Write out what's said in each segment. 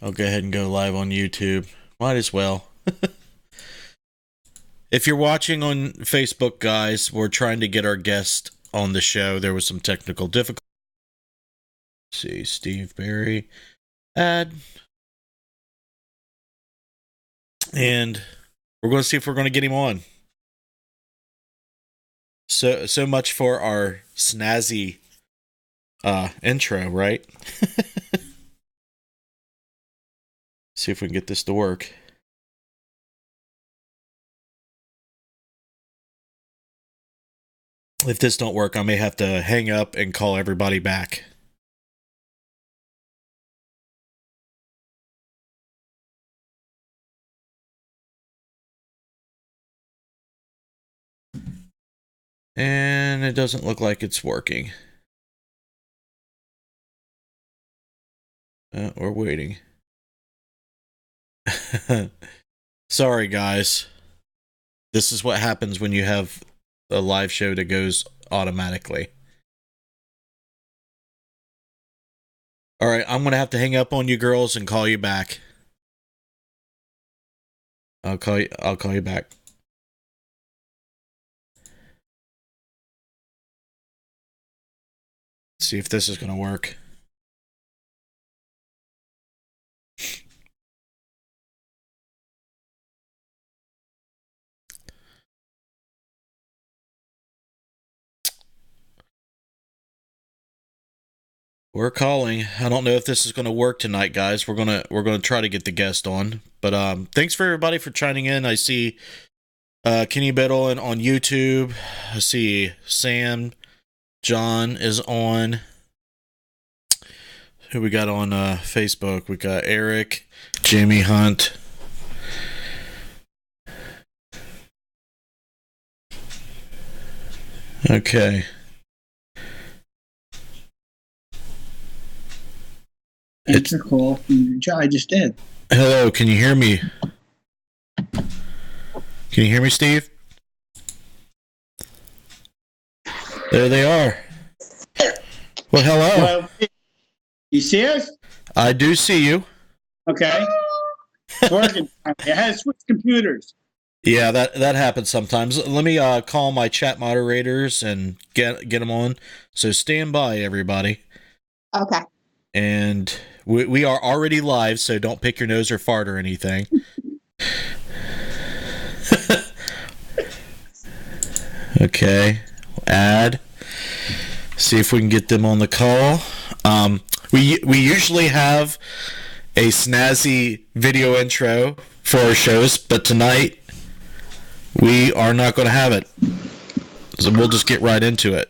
I'll go ahead and go live on YouTube. Might as well. If you're watching on Facebook, guys, we're trying to get our guest on the show. There was some technical difficulty. Let's see, Steve Berry, add. And we're going to see if we're going to get him on. So much for our snazzy intro, right? See if we can get this to work. If this don't work, I may have to hang up and call everybody back. And it doesn't look like it's working. We're waiting. Sorry, guys. This is what happens when you have a live show that goes automatically. All right, I'm gonna have to hang up on you girls and call you back. I'll call you back. Let's see if this is gonna work. We're calling. I don't know if this is going to work tonight, guys. We're gonna try to get the guest on. But thanks for everybody for chiming in. I see Kenny Biddle on YouTube. I see Sam, John is on. Who we got on Facebook? We got Eric, Jamie Hunt. Okay. Answer call. I just did. Hello, can you hear me? Can you hear me, Steve? There they are. Well, hello. Well, you see us? I do see you. Okay. It's working. It has switched computers. Yeah, that happens sometimes. Let me call my chat moderators and get them on. So stand by, everybody. Okay. And we are already live, so don't pick your nose or fart or anything. Okay. Add. See if we can get them on the call. We usually have a snazzy video intro for our shows, but tonight we are not going to have it. So we'll just get right into it.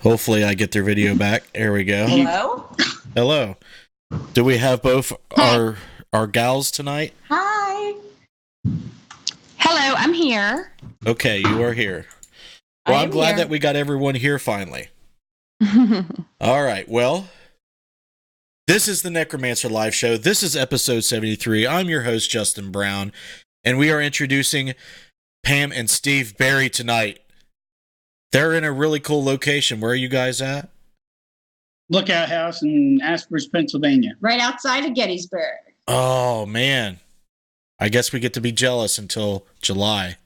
Hopefully I get their video back. There we go. Hello? Hello. Do we have both our gals tonight? Hi. Hello, I'm here. Okay, you are here. Well, I'm glad that we got everyone here finally. All right, well, this is the Necromancer live show. This is episode 73. I'm your host, Justin Brown, and we are introducing Pam and Steve Berry tonight. They're in a really cool location. Where are you guys at? Lookout House in Asper's, Pennsylvania. Right outside of Gettysburg. Oh, man. I guess we get to be jealous until July.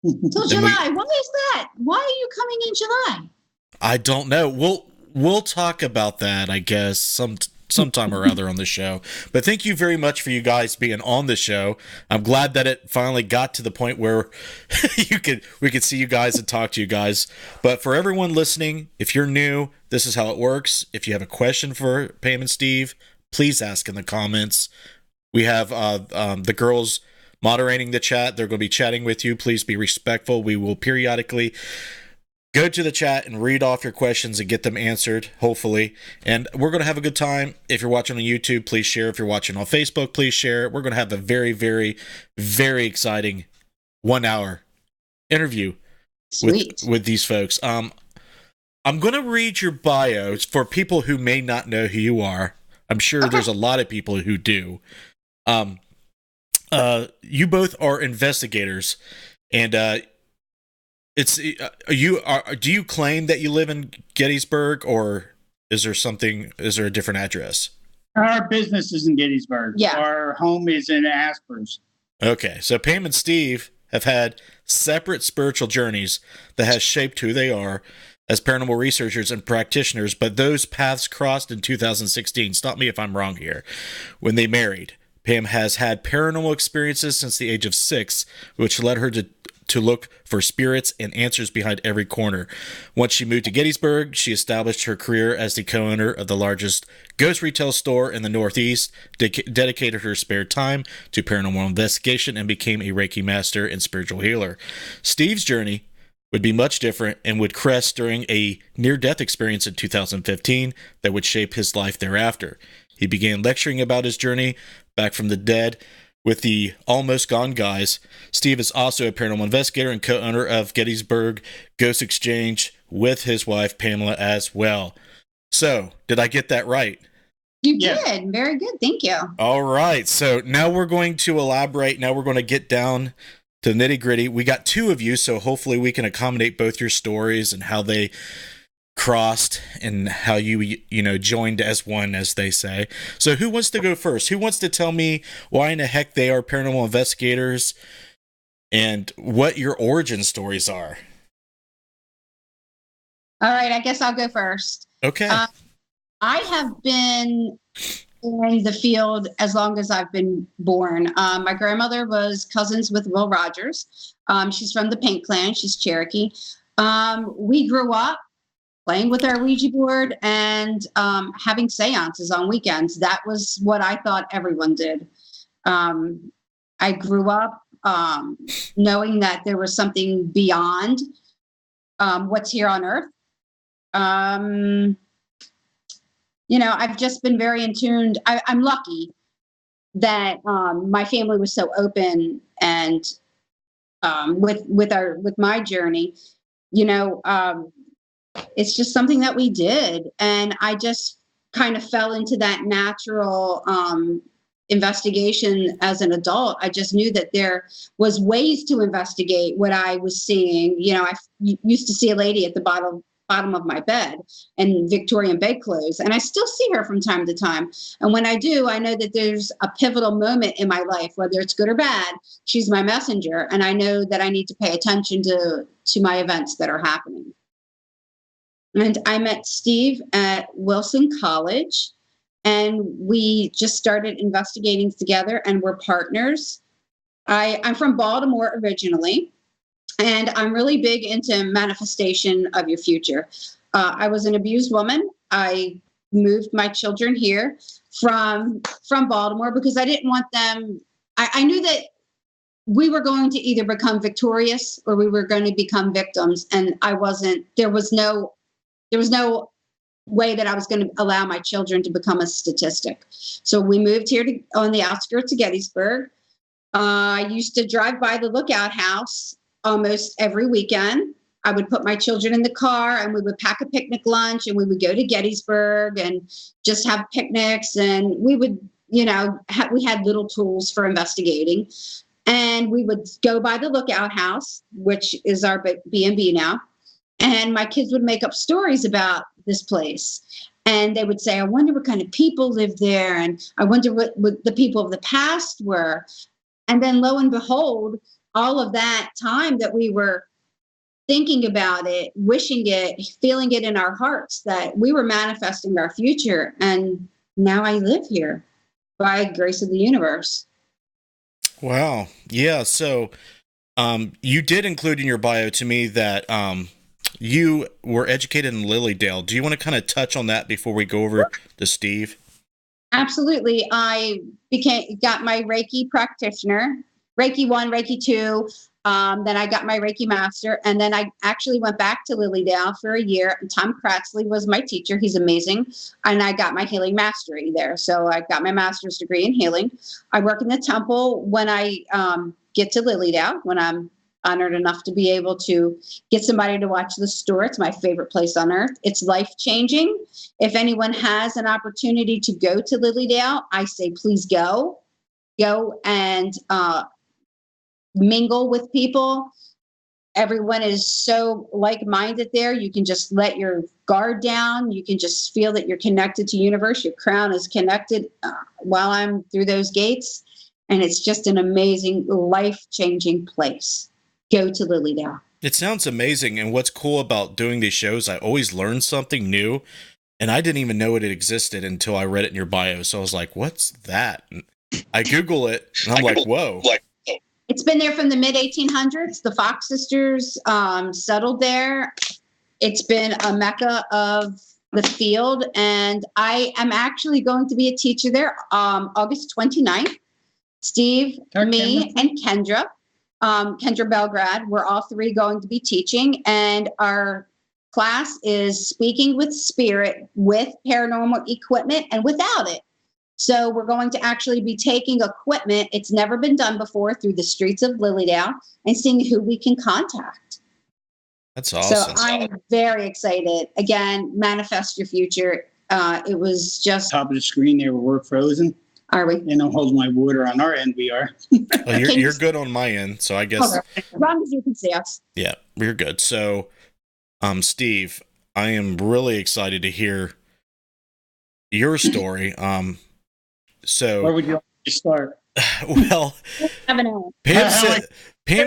Until July. Why is that? Why are you coming in July? I don't know. We'll talk about that, I guess, sometime or other on the show. But thank you very much for you guys being on the show. I'm glad that it finally got to the point where we could see you guys and talk to you guys. But for everyone listening, if you're new, this is how it works. If you have a question for Pam and Steve, please ask in the comments. We have the girls moderating the chat. They're going to be chatting with you. Please be respectful. We will periodically go to the chat and read off your questions and get them answered, hopefully. And we're going to have a good time. If you're watching on YouTube, please share. If you're watching on Facebook, please share. We're going to have a very, very, very exciting 1 hour interview with these folks. I'm going to read your bios for people who may not know who you are. I'm sure there's a lot of people who do. You both are investigators, and do you claim that you live in Gettysburg, or is there a different address? Our business is in Gettysburg. Yeah. Our home is in Aspers. Okay, so Pam and Steve have had separate spiritual journeys that has shaped who they are as paranormal researchers and practitioners, but those paths crossed in 2016. Stop me if I'm wrong here. When they married, Pam has had paranormal experiences since the age of 6, which led her to look for spirits and answers behind every corner. Once she moved to Gettysburg, she established her career as the co-owner of the largest ghost retail store in the Northeast, dedicated her spare time to paranormal investigation, and became a Reiki Master and spiritual healer. Steve's journey would be much different and would crest during a near-death experience in 2015 that would shape his life thereafter. He began lecturing about his journey back from the dead with the Almost Gone Guys. Steve is also a paranormal investigator and co-owner of Gettysburg Ghost Exchange with his wife, Pamela, as well. So, did I get that right? You did. Very good. Thank you. All right. So, now we're going to elaborate. Now we're going to get down to the nitty-gritty. We got 2 of you, so hopefully we can accommodate both your stories and how they crossed and how you joined as one, as they say. So who wants to go first? Who wants to tell me why in the heck they are paranormal investigators and what your origin stories are? All right, I guess I'll go first. Okay. I have been in the field as long as I've been born. My grandmother was cousins with Will Rogers. She's from the Pink Clan. She's Cherokee. We grew up playing with our Ouija board and having seances on weekends. That was what I thought everyone did. I grew up knowing that there was something beyond what's here on Earth. I've just been very in tune. I'm lucky that my family was so open and with my journey. It's just something that we did. And I just kind of fell into that natural investigation as an adult. I just knew that there was ways to investigate what I was seeing. I used to see a lady at the bottom of my bed in Victorian bedclothes, and I still see her from time to time. And when I do, I know that there's a pivotal moment in my life, whether it's good or bad. She's my messenger, and I know that I need to pay attention to my events that are happening. And I met Steve at Wilson College, and we just started investigating together, and we're partners. I'm from Baltimore originally, and I'm really big into manifestation of your future. I was an abused woman. I moved my children here from Baltimore because I didn't want them. I knew that we were going to either become victorious or we were going to become victims, and I wasn't. There was no way that I was going to allow my children to become a statistic. So we moved here on the outskirts of Gettysburg. I used to drive by the Lookout House almost every weekend. I would put my children in the car and we would pack a picnic lunch and we would go to Gettysburg and just have picnics. And we would, we had little tools for investigating. And we would go by the Lookout House, which is our B&B now. And my kids would make up stories about this place. And they would say, I wonder what kind of people lived there. And I wonder what the people of the past were. And then lo and behold, all of that time that we were thinking about it, wishing it, feeling it in our hearts, that we were manifesting our future. And now I live here by grace of the universe. Wow. Yeah. So you did include in your bio to me that you were educated in Lilydale. Do you want to kind of touch on that before we go over to Steve? Absolutely. I got my Reiki practitioner, Reiki 1, Reiki 2. Then I got my Reiki Master. And then I actually went back to Lilydale for a year. And Tom Kratzley was my teacher. He's amazing. And I got my healing mastery there. So I got my master's degree in healing. I work in the temple when I get to Lilydale, when I'm honored enough to be able to get somebody to watch the store. It's my favorite place on earth. It's life-changing. If anyone has an opportunity to go to Lilydale, I say, please go and mingle with people. everyone is so like-minded there. You can just let your guard down. You can just feel that you're connected to universe. Your crown is connected while I'm through those gates. And it's just an amazing, life-changing place. Go to Lilydale. It sounds amazing. And what's cool about doing these shows, I always learn something new. And I didn't even know it existed until I read it in your bio. So I was like, what's that? And I Google it, and I'm like, whoa. It's been there from the mid-1800s. The Fox sisters settled there. It's been a mecca of the field. And I am actually going to be a teacher there August 29th. Steve, me, and Kendra. Kendra Belgrad. We're all three going to be teaching. And our class is speaking with spirit, with paranormal equipment, and without it. So we're going to actually be taking equipment, it's never been done before, through the streets of Lilydale and seeing who we can contact. That's awesome. So I'm very excited. Again, manifest your future. It was just... Top of the screen there, we're frozen. Are we? And I'm holding my water on our end, we are. Well, you're good on my end, so I guess... Okay. As long as you can see us. Yeah, we're good. So, Steve, I am really excited to hear your story. So where would you like to start? Well, Pam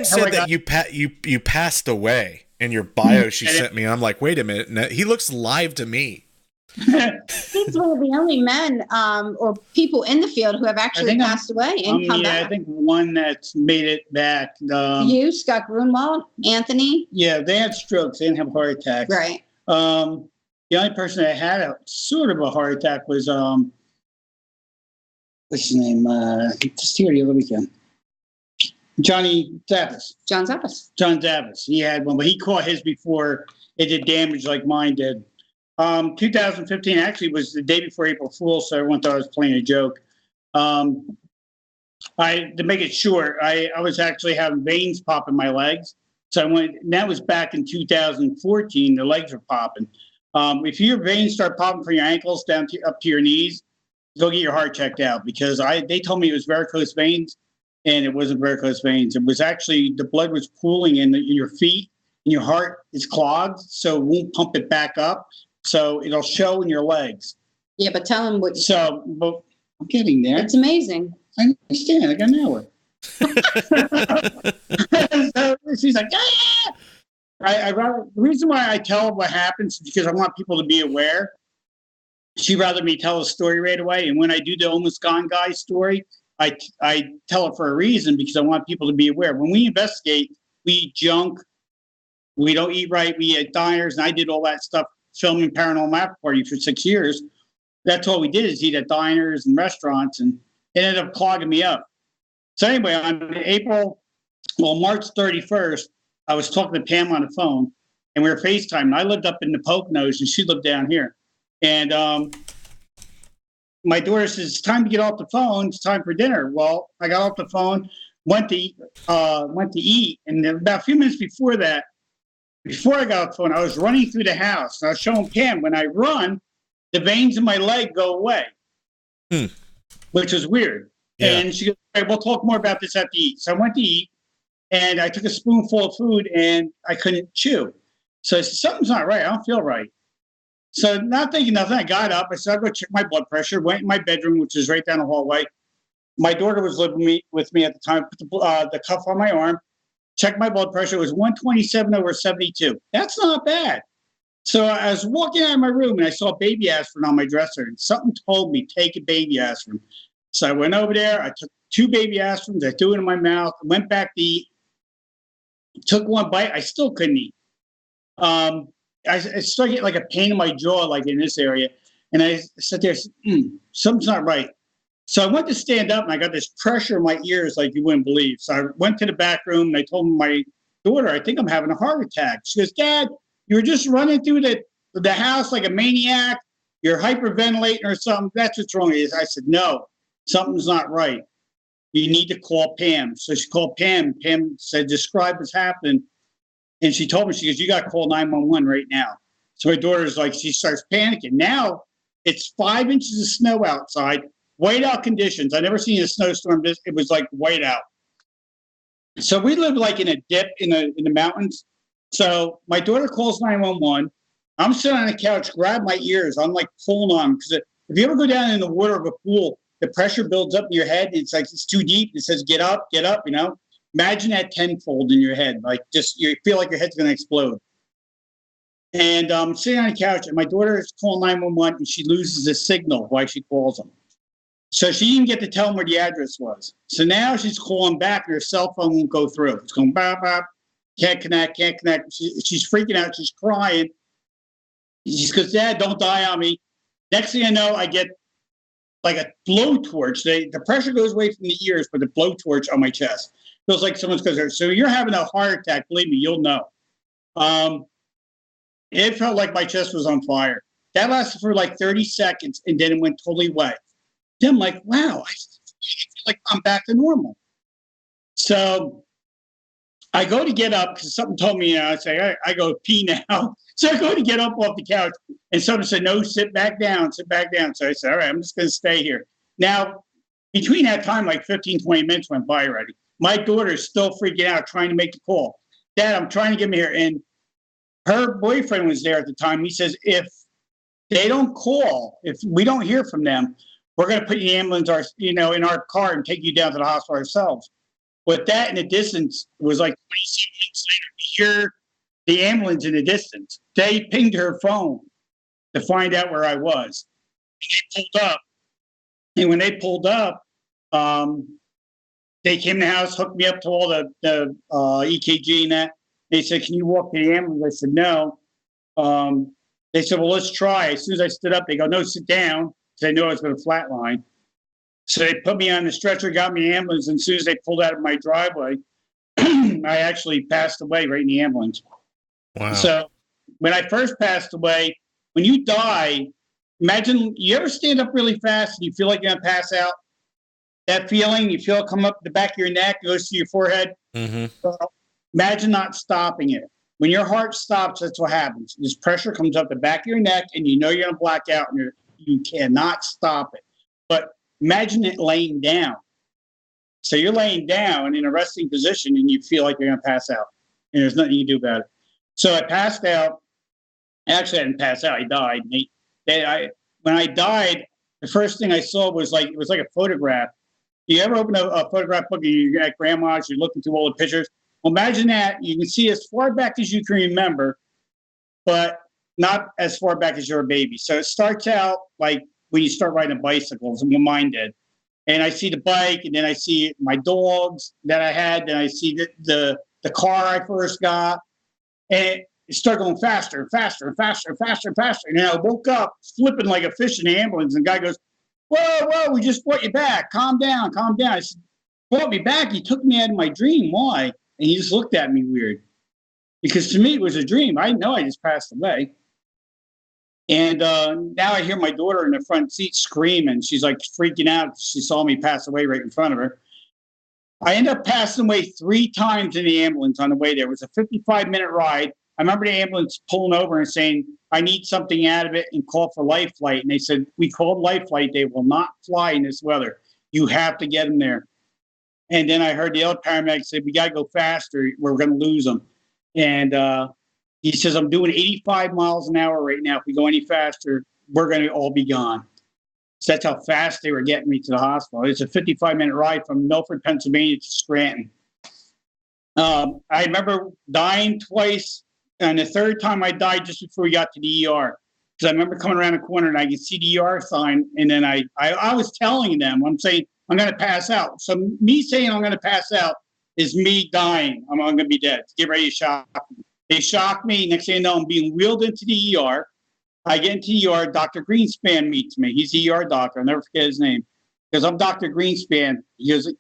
said that you passed away in your bio. She sent me. I'm like, wait a minute. No, he looks live to me. He's one of the only men or people in the field who have actually passed away and come back. I think one that's made it back. You, Scott Grunwald, Anthony. Yeah, they had strokes. They didn't have heart attacks. Right. The only person that had a sort of a heart attack was what's his name? Just here the other weekend. John Zappis. John Zappis. John Zappis. He had one, but he caught his before it did damage like mine did. 2015 actually was the day before April Fool's, so everyone thought I was playing a joke. To make it short, I was actually having veins pop in my legs. So I went, and that was back in 2014, the legs were popping. If your veins start popping from your ankles down up to your knees, go get your heart checked out, because they told me it was varicose veins, and it wasn't varicose veins. It was actually the blood was pooling in your feet, and your heart is clogged, so it won't pump it back up. So it'll show in your legs. Yeah, but tell him what. So, but I'm getting there. It's amazing. I understand. I got an hour. So she's like, ah! The reason why I tell what happens is because I want people to be aware. She'd rather me tell a story right away. And when I do the almost gone guy story, I tell it for a reason, because I want people to be aware. When we investigate, we eat junk. We don't eat right. We eat diners. And I did all that stuff filming Paranormal After Party for 6 years. That's all we did, is eat at diners and restaurants, and it ended up clogging me up. So anyway, on March 31st, I was talking to Pam on the phone, and we were FaceTiming. I lived up in the Poconos, and she lived down here. And my daughter says, it's time to get off the phone. It's time for dinner. Well, I got off the phone, went to eat. And then about a few minutes before that, before I got off the phone, I was running through the house. And I was showing Pam, when I run, the veins in my leg go away, which is weird. Yeah. And she goes, all right, we'll talk more about this after you eat. So I went to eat, and I took a spoonful of food, and I couldn't chew. So I said, something's not right. I don't feel right. So not thinking nothing, I got up. I said, I'll go check my blood pressure. Went in my bedroom, which is right down the hallway. My daughter was living with me at the time. Put the cuff on my arm. Checked my blood pressure. It was 127/72. That's not bad. So I was walking out of my room, and I saw baby aspirin on my dresser. And something told me, take a baby aspirin. So I went over there. I took 2 baby aspirins. I threw it in my mouth. I went back to eat. Took one bite. I still couldn't eat. I started getting like a pain in my jaw, like in this area. And I sat there, something's not right. So I went to stand up, and I got this pressure in my ears like you wouldn't believe. So I went to the back room, and I told my daughter, I think I'm having a heart attack. She goes, Dad, you were just running through the house like a maniac. You're hyperventilating or something. That's what's wrong. I said, no, something's not right. You need to call Pam. So she called Pam. Pam said, describe what's happening. And she told me, she goes, you got to call 911 right now. So my daughter's like, she starts panicking. Now it's 5 inches of snow outside, whiteout conditions. I never seen a snowstorm. It was like whiteout. So we live like in a dip in the mountains. So my daughter calls 911. I'm sitting on the couch, grab my ears. I'm like pulling on because if you ever go down in the water of a pool, the pressure builds up in your head. It's like it's too deep. It says get up, you know. Imagine that tenfold in your head. Like just you feel like your head's gonna explode. And I'm sitting on the couch, and my daughter is calling 911, and she loses the signal while she calls them. So she didn't get to tell them where the address was. So now she's calling back, and her cell phone won't go through. It's going bop, bop, can't connect. She's freaking out. She's crying. She goes, Dad, don't die on me. Next thing I know, I get like a blowtorch. The pressure goes away from the ears, but the blowtorch on my chest. Feels like someone's goes there. So you're having a heart attack. Believe me, you'll know. It felt like my chest was on fire. That lasted for like 30 seconds, and then it went totally wet. Then I'm like, wow, I feel like I'm back to normal. So I go to get up because something told me, I say, I go pee now. So I go to get up off the couch, and someone said, no, sit back down. So I said, all right, I'm just going to stay here. Now, between that time, like 15, 20 minutes went by already. My daughter is still freaking out, trying to make the call. Dad, I'm trying to get me here. And her boyfriend was there at the time. He says, if they don't call, if we don't hear from them, we're going to put you in the ambulance, in our car and take you down to the hospital ourselves. But that in the distance was like 27 minutes later. We hear the ambulance in the distance. They pinged her phone to find out where I was. They pulled up. And when they pulled up, they came in the house, hooked me up to all the EKG and that. They said, can you walk to the ambulance? I said, no. They said, well, let's try. As soon as I stood up, they go, no, sit down. They knew I was going to flatline. So they put me on the stretcher, got me in the ambulance, and as soon as they pulled out of my driveway, I actually passed away right in the ambulance. Wow. So when I first passed away, when you die, imagine you ever stand up really fast and you feel like you're going to pass out? That feeling, you feel it come up the back of your neck, goes to your forehead. Mm-hmm. So imagine not stopping it. When your heart stops, that's what happens. This pressure comes up the back of your neck, and you know you're going to black out, and you cannot stop it. But imagine it laying down. So you're laying down in a resting position, and you feel like you're going to pass out, and there's nothing you can do about it. So I passed out. Actually, I didn't pass out. I died. When I died, the first thing I saw was it was like a photograph. You ever open a photograph book and you're at grandma's, you're looking through all the pictures? Well, imagine that. You can see as far back as you can remember, but not as far back as you're a baby. So it starts out like when you start riding bicycles, and mine did. And I see the bike, and then I see my dogs that I had, then I see the car I first got, and it started going faster and faster and faster and faster and faster. And then I woke up flipping like a fish in the ambulance, and the guy goes, whoa, we just brought you back. Calm down. I said, brought me back? You took me out of my dream. Why? And he just looked at me weird. Because to me, it was a dream. I know I just passed away. And now I hear my daughter in the front seat screaming. She's like freaking out. She saw me pass away right in front of her. I ended up passing away 3 times in the ambulance on the way there. It was a 55-minute ride. I remember the ambulance pulling over and saying, I need something out of it, and call for Life Flight. And they said, we called Life Flight. They will not fly in this weather. You have to get them there. And then I heard the other paramedic say, we got to go faster. We're going to lose them. And he says, I'm doing 85 miles an hour right now. If we go any faster, we're going to all be gone. So that's how fast they were getting me to the hospital. It's a 55-minute ride from Milford, Pennsylvania to Scranton. I remember dying twice. And the third time I died just before we got to the ER. Because I remember coming around the corner and I could see the ER sign. And then I was telling them, I'm saying, I'm going to pass out. So me saying I'm going to pass out is me dying. I'm going to be dead. Get ready to shock me. They shock me. Next thing you know, I'm being wheeled into the ER. I get into the ER. Dr. Greenspan meets me. He's the ER doctor. I'll never forget his name. Because I'm Dr. Greenspan. He goes,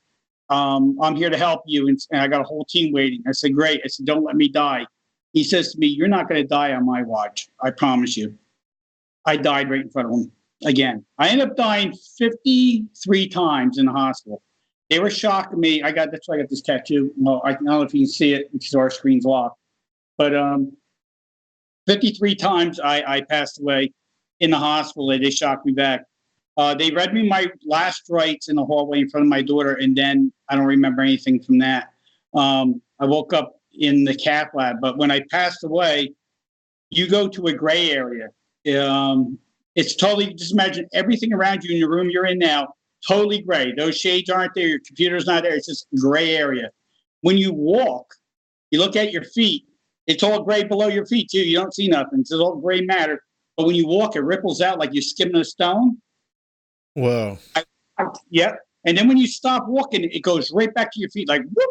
I'm here to help you. And I got a whole team waiting. I said, great. I said, don't let me die. He says to me, you're not going to die on my watch. I promise you. I died right in front of him again. I ended up dying 53 times in the hospital. They were shocking me. That's why I got this tattoo. Well, I don't know if you can see it because our screen's locked. But 53 times I passed away in the hospital. They shocked me back. They read me my last rites in the hallway in front of my daughter, and then I don't remember anything from that. I woke up in the cath lab, but when I passed away, you go to a gray area. It's totally, just imagine everything around you in the room you're in now, totally gray. Those shades aren't there. Your computer's not there. It's just gray area. When you walk, you look at your feet. It's all gray below your feet too. You don't see nothing. It's all gray matter. But when you walk, it ripples out like you're skimming a stone. Whoa. Yep. And then when you stop walking, it goes right back to your feet, like whoop,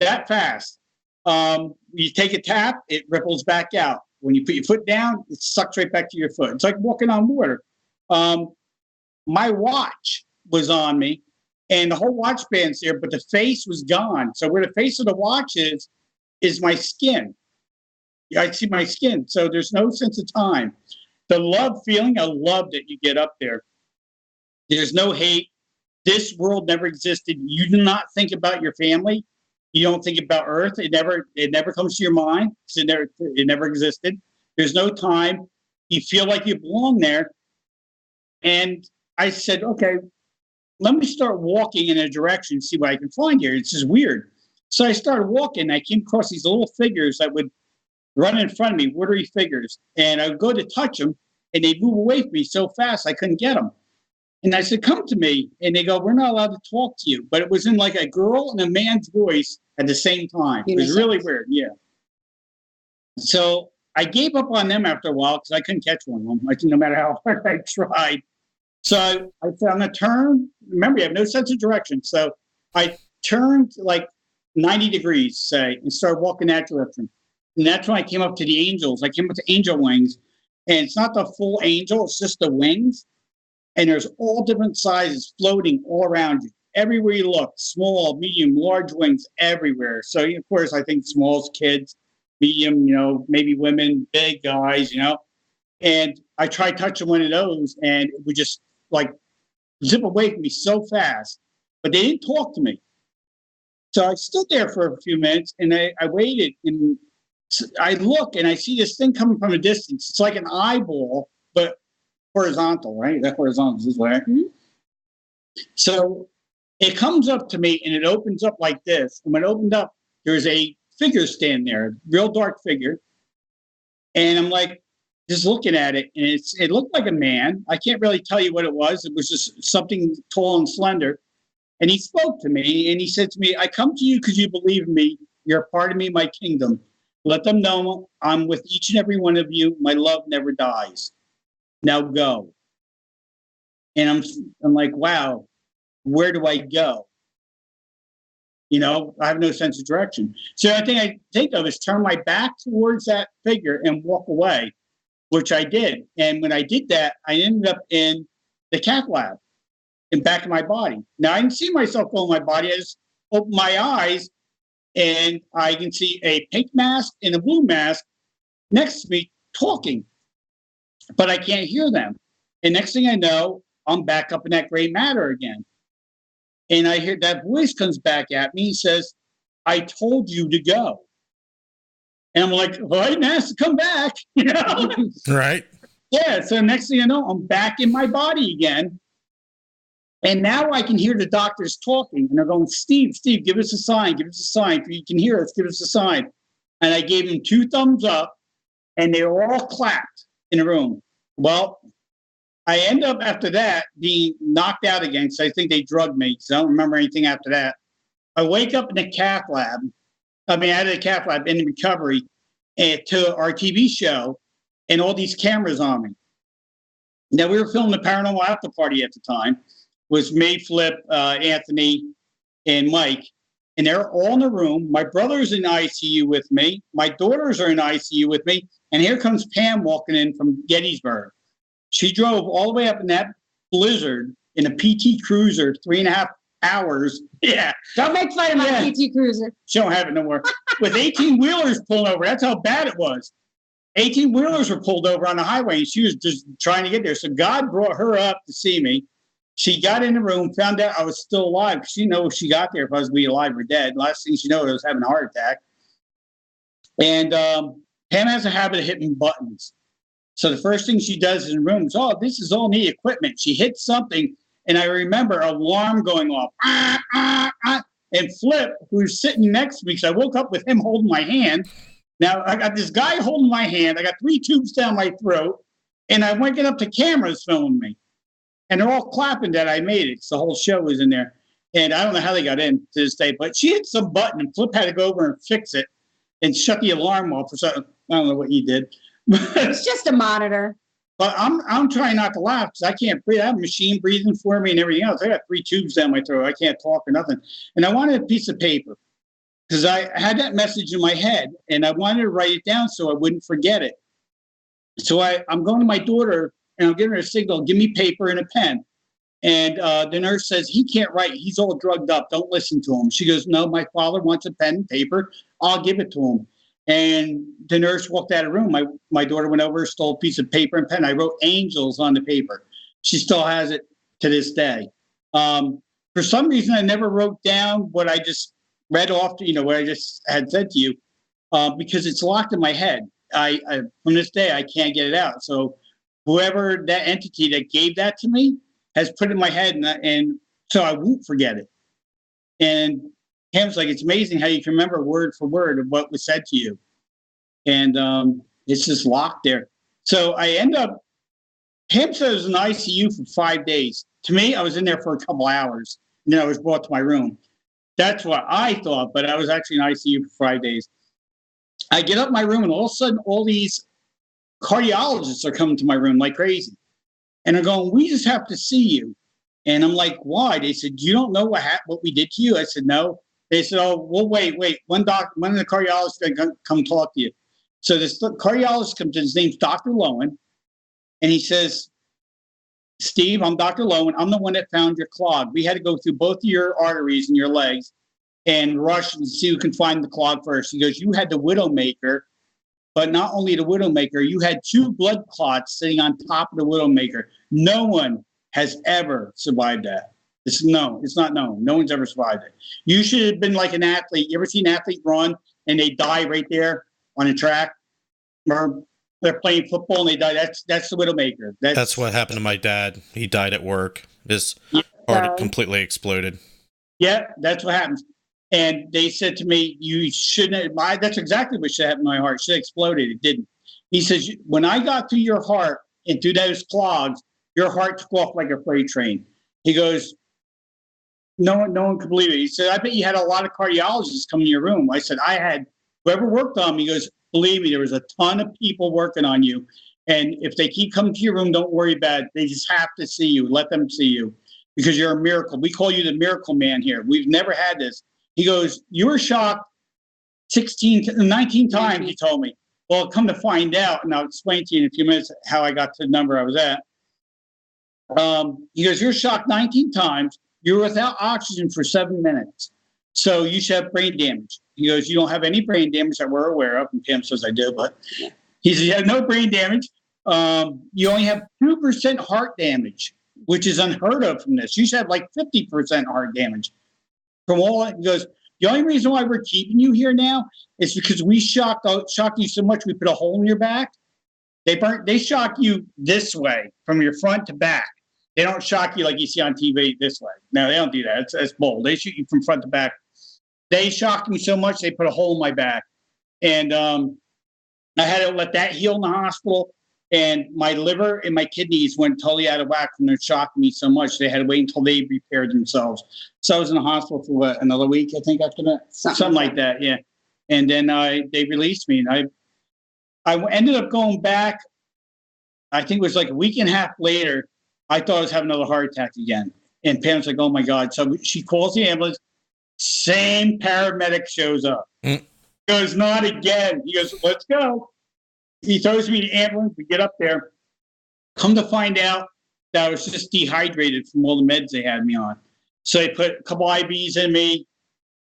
that fast. You take a tap, it ripples back out. When you put your foot down, it sucks right back to your foot. It's like walking on water. My watch was on me, and the whole watch band's there, but the face was gone. So where the face of the watch is my skin. I see my skin. So there's no sense of time. The love feeling, I love that you get up there. There's no hate. This world never existed. You do not think about your family. You don't think about Earth. It never comes to your mind because it never existed. There's no time. You feel like you belong there. And I said, okay, let me start walking in a direction, see what I can find here. It's just weird. So I started walking. I came across these little figures that would run in front of me, watery figures. And I would go to touch them, and they'd move away from me so fast I couldn't get them. And I said, come to me. And they go, we're not allowed to talk to you. But it was in like a girl and a man's voice at the same time. It was really weird. Yeah. So I gave up on them after a while because I couldn't catch one of them. No matter how hard I tried. So I said, I'm going to turn. Remember, you have no sense of direction. So I turned like 90 degrees, say, and started walking that direction. And that's when I came up to the angels. I came up to angel wings. And it's not the full angel. It's just the wings. And there's all different sizes floating all around you. Everywhere you look, small, medium, large wings everywhere. So, of course, I think small's kids, medium, maybe women, big guys, And I tried touching one of those, and it would just, like, zip away from me so fast. But they didn't talk to me. So I stood there for a few minutes, and I waited, and I look, and I see this thing coming from a distance. It's like an eyeball, but horizontal, right? That horizontal is this way. Mm-hmm. So it comes up to me and it opens up like this. And when it opened up, there's a figure standing there, real dark figure. And I'm like, just looking at it, and it looked like a man. I can't really tell you what it was. It was just something tall and slender. And he spoke to me, and he said to me, I come to you because you believe in me. You're a part of me, my kingdom. Let them know I'm with each and every one of you. My love never dies. Now go. And I'm like, wow, where do I go? I have no sense of direction. So the thing I think of is turn my back towards that figure and walk away, which I did. And when I did that, I ended up in the cath lab and back in my body. Now, I didn't see myself on my body. I just opened my eyes, and I can see a pink mask and a blue mask next to me talking. But I can't hear them. And next thing I know, I'm back up in that gray matter again. And I hear that voice comes back at me and says, I told you to go. And I'm like, well, I didn't ask to come back. Right. Yeah. So next thing I know, I'm back in my body again. And now I can hear the doctors talking. And they're going, Steve, give us a sign. Give us a sign. If you can hear us, give us a sign. And I gave them 2 thumbs up, and they were all clapped in the room. Well, I end up after that being knocked out again because I think they drugged me. So I don't remember anything after that. I wake up in the cath lab. Out of the cath lab in recovery to our TV show, and all these cameras on me. Now, we were filming the Paranormal After Party at the time. It was me, Flip, Anthony, and Mike. And they're all in the room. My brother's in ICU with me. My daughters are in ICU with me. And here comes Pam walking in from Gettysburg. She drove all the way up in that blizzard in a PT Cruiser, 3.5 hours. Yeah. Don't make fun of my PT Cruiser. She don't have it no more. With 18-wheelers pulling over. That's how bad it was. 18-wheelers were pulled over on the highway, and she was just trying to get there. So God brought her up to see me. She got in the room, found out I was still alive. She didn't know if she got there if I was going to be alive or dead. Last thing she knew, I was having a heart attack. And Pam has a habit of hitting buttons. So the first thing she does in the room is, oh, this is all the equipment. She hits something, and I remember an alarm going off. And Flip, who's sitting next to me, because I woke up with him holding my hand. Now I got this guy holding my hand. I got 3 tubes down my throat, and I went up to cameras filming me. And they're all clapping that I made it. So the whole show was in there. And I don't know how they got in to this day, but she hit some button and Flip had to go over and fix it and shut the alarm off or something. I don't know what he did. It's just a monitor. But I'm trying not to laugh because I can't breathe. I have a machine breathing for me and everything else. I got 3 tubes down my throat. I can't talk or nothing. And I wanted a piece of paper because I had that message in my head and I wanted to write it down so I wouldn't forget it. So I'm going to my daughter and I'm giving her a signal, give me paper and a pen. And the nurse says, he can't write. He's all drugged up. Don't listen to him. She goes, no, my father wants a pen and paper. I'll give it to him. And the nurse walked out of the room. My daughter went over, stole a piece of paper and pen. I wrote angels on the paper. She still has it to this day. For some reason, I never wrote down what I just read off, what I just had said to you, because it's locked in my head. I from this day, I can't get it out. So whoever that entity that gave that to me has put it in my head, and so I won't forget it. And Pam's like, it's amazing how you can remember word for word of what was said to you. And it's just locked there. So I end up, Pam said I was in ICU for 5 days. To me, I was in there for a couple hours, and then I was brought to my room. That's what I thought, but I was actually in ICU for 5 days. I get up my room, and all of a sudden, all these cardiologists are coming to my room like crazy. And they're going, we just have to see you. And I'm like, why? They said, you don't know what we did to you? I said, no. They said, oh, well, wait. When of the cardiologists going to come talk to you? So this cardiologist comes in, his name's Dr. Lowen. And he says, Steve, I'm Dr. Lowen. I'm the one that found your clog. We had to go through both of your arteries and your legs and rush and see who can find the clog first. He goes, you had the Widowmaker. But not only the Widowmaker, you had 2 blood clots sitting on top of the Widowmaker. No one has ever survived that. It's not known. No one's ever survived it. You should have been like an athlete. You ever seen an athlete run and they die right there on a track? Or they're playing football and they die. That's the Widowmaker. That's what happened to my dad. He died at work. His heart completely exploded. Yeah, that's what happens. And they said to me, you shouldn't, that's exactly what should happen to my heart. It should have exploded. It didn't. He says, when I got through your heart and through those clogs, your heart took off like a freight train. He goes, no one could believe it. He said, I bet you had a lot of cardiologists come in your room. I said, I had whoever worked on me. He goes, believe me, there was a ton of people working on you. And if they keep coming to your room, don't worry about it. They just have to see you. Let them see you because you're a miracle. We call you the miracle man here. We've never had this. He goes, you were shocked 19 times, he told me. Well, come to find out, and I'll explain to you in a few minutes how I got to the number I was at. He goes, you're shocked 19 times. You were without oxygen for 7 minutes. So you should have brain damage. He goes, you don't have any brain damage that we're aware of. And Pam says I do, but he says, you have no brain damage. You only have 2% heart damage, which is unheard of from this. You should have like 50% heart damage. From all he goes, the only reason why we're keeping you here now is because we shocked you so much we put a hole in your back. They shock you this way from your front to back. They don't shock you like you see on TV this way. No, they don't do that. It's bold. They shoot you from front to back. They shocked me so much they put a hole in my back, and I had to let that heal in the hospital. And my liver and my kidneys went totally out of whack from their shocking me so much. They had to wait until they repaired themselves. So I was in the hospital for another week, I think, after that? Something like that, yeah. And then they released me. And I ended up going back, I think it was like a week and a half later. I thought I was having another heart attack again. And Pam's like, oh, my God. So she calls the ambulance. Same paramedic shows up. He goes, not again. He goes, let's go. He throws me in the ambulance. We get up there. Come to find out that I was just dehydrated from all the meds they had me on. So they put a couple IVs in me.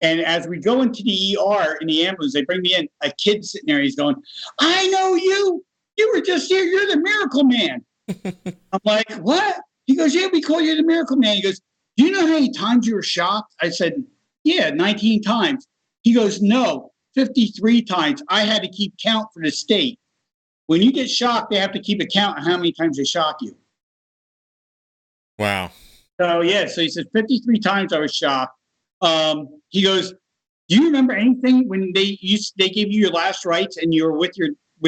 And as we go into the ER in the ambulance, they bring me in. A kid sitting there. He's going, I know you. You were just here. You're the miracle man. I'm like, what? He goes, yeah, we call you the miracle man. He goes, do you know how many times you were shocked? I said, yeah, 19 times. He goes, no, 53 times. I had to keep count for the state. When you get shocked, they have to keep a count of how many times they shock you. Wow. So, yeah. So he said 53 times I was shocked. He goes, "Do you remember anything when they gave you your last rites and you were with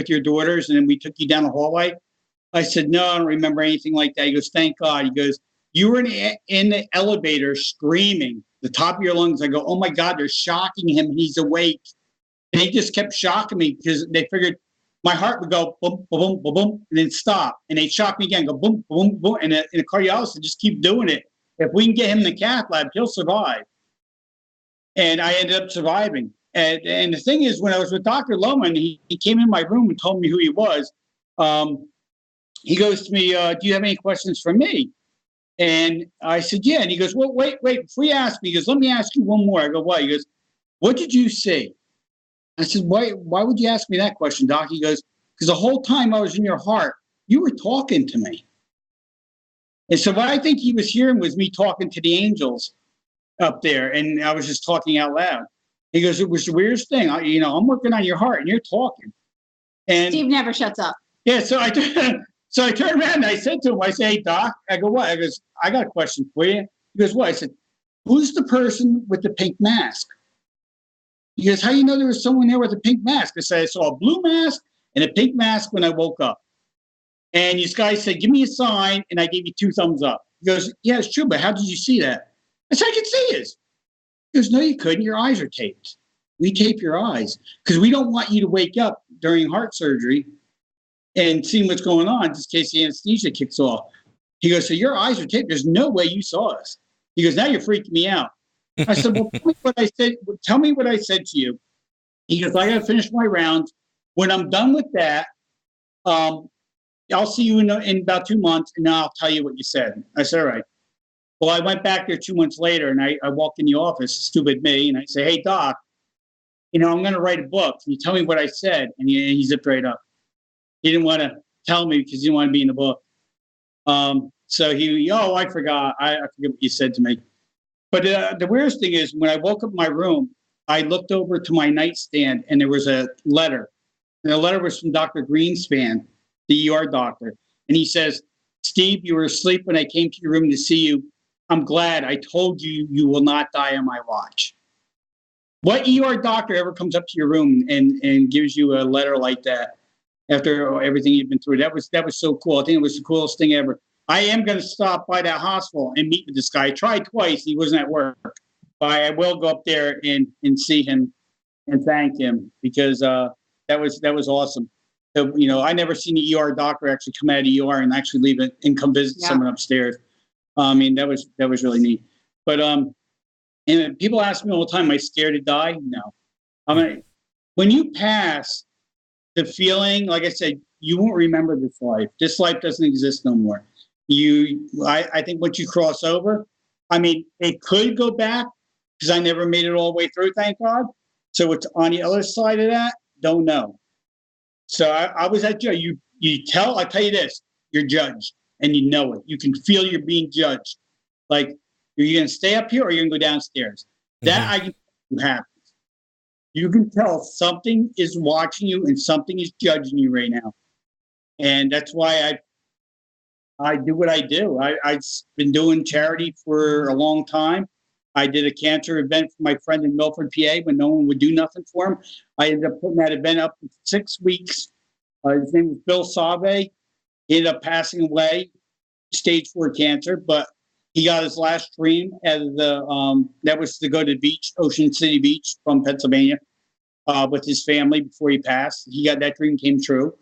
your daughters, and then we took you down the hallway?" I said, "No, I don't remember anything like that." He goes, "Thank God." He goes, "You were in the elevator screaming the top of your lungs." I go, "Oh my God, they're shocking him. He's awake." And they just kept shocking me because they figured my heart would go boom, boom, boom, boom, and then stop. And they'd shock me again, go boom, boom, boom. And the cardiologist just keep doing it. If we can get him in the cath lab, he'll survive. And I ended up surviving. And the thing is, when I was with Dr. Loman, he came in my room and told me who he was. He goes to me, "Do you have any questions for me?" And I said, "Yeah." And he goes, "Well, wait, before you ask me," he goes, "let me ask you one more." I go, "What?" He goes, "What did you see?" I said, why would you ask me that question, Doc? He goes, "Because the whole time I was in your heart, you were talking to me." And so what I think he was hearing was me talking to the angels up there, and I was just talking out loud. He goes, "It was the weirdest thing. I'm working on your heart, and you're talking." And Steve never shuts up. yeah, so I turned around and I said to him, I say, "Hey, Doc," I go, "What?" I goes, "I got a question for you." He goes, "What?" I said, "Who's the person with the pink mask?" He goes, "How do you know there was someone there with a pink mask?" I said, "I saw a blue mask and a pink mask when I woke up." And this guy said, "Give me a sign," and I gave you 2 thumbs up. He goes, "Yeah, it's true, but how did you see that?" I said, "I could see it." He goes, "No, you couldn't. Your eyes are taped. We tape your eyes because we don't want you to wake up during heart surgery and see what's going on just in case the anesthesia kicks off." He goes, "So your eyes are taped. There's no way you saw us." He goes, "Now you're freaking me out." I said, "Well, tell me what I said. Tell me what I said to you." He goes, "I got to finish my rounds. When I'm done with that, I'll see you in about 2 months, and then I'll tell you what you said." I said, "All right." Well, I went back there 2 months later, and I walked in the office, stupid me, and I say, "Hey, Doc, I'm going to write a book. Can you tell me what I said?" And he zipped right up. He didn't want to tell me because he didn't want to be in the book. So "Oh, I forgot. I forget what you said to me." But the weirdest thing is, when I woke up in my room, I looked over to my nightstand, and there was a letter. And the letter was from Dr. Greenspan, the ER doctor. And he says, "Steve, you were asleep when I came to your room to see you. I'm glad. I told you you will not die on my watch." What ER doctor ever comes up to your room and gives you a letter like that after everything you've been through? That was so cool. I think it was the coolest thing ever. I am going to stop by that hospital and meet with this guy. I tried twice. He wasn't at work. But I will go up there and see him and thank him because that was awesome. So, I never seen the ER doctor actually come out of the ER and actually leave it and come visit someone upstairs. I mean, that was really neat. But and people ask me all the time, "Am I scared to die?" No. I mean, when you pass, the feeling, like I said, you won't remember this life. This life doesn't exist no more. I think once you cross over, I mean, it could go back because I never made it all the way through, thank God. So it's on the other side of that, don't know. So I was at jail. I tell you this, you're judged and you know it. You can feel you're being judged. Like, are you going to stay up here or are you going to go downstairs? That I can happens. You can tell something is watching you and something is judging you right now. And that's why I do what I do. I've been doing charity for a long time. I did a cancer event for my friend in Milford, PA, when no one would do nothing for him. I ended up putting that event up for 6 weeks. His name was Bill Save. He ended up passing away, stage 4 cancer, but he got his last dream as that was to go to the beach, Ocean City Beach from Pennsylvania, with his family before he passed. He got that dream came true,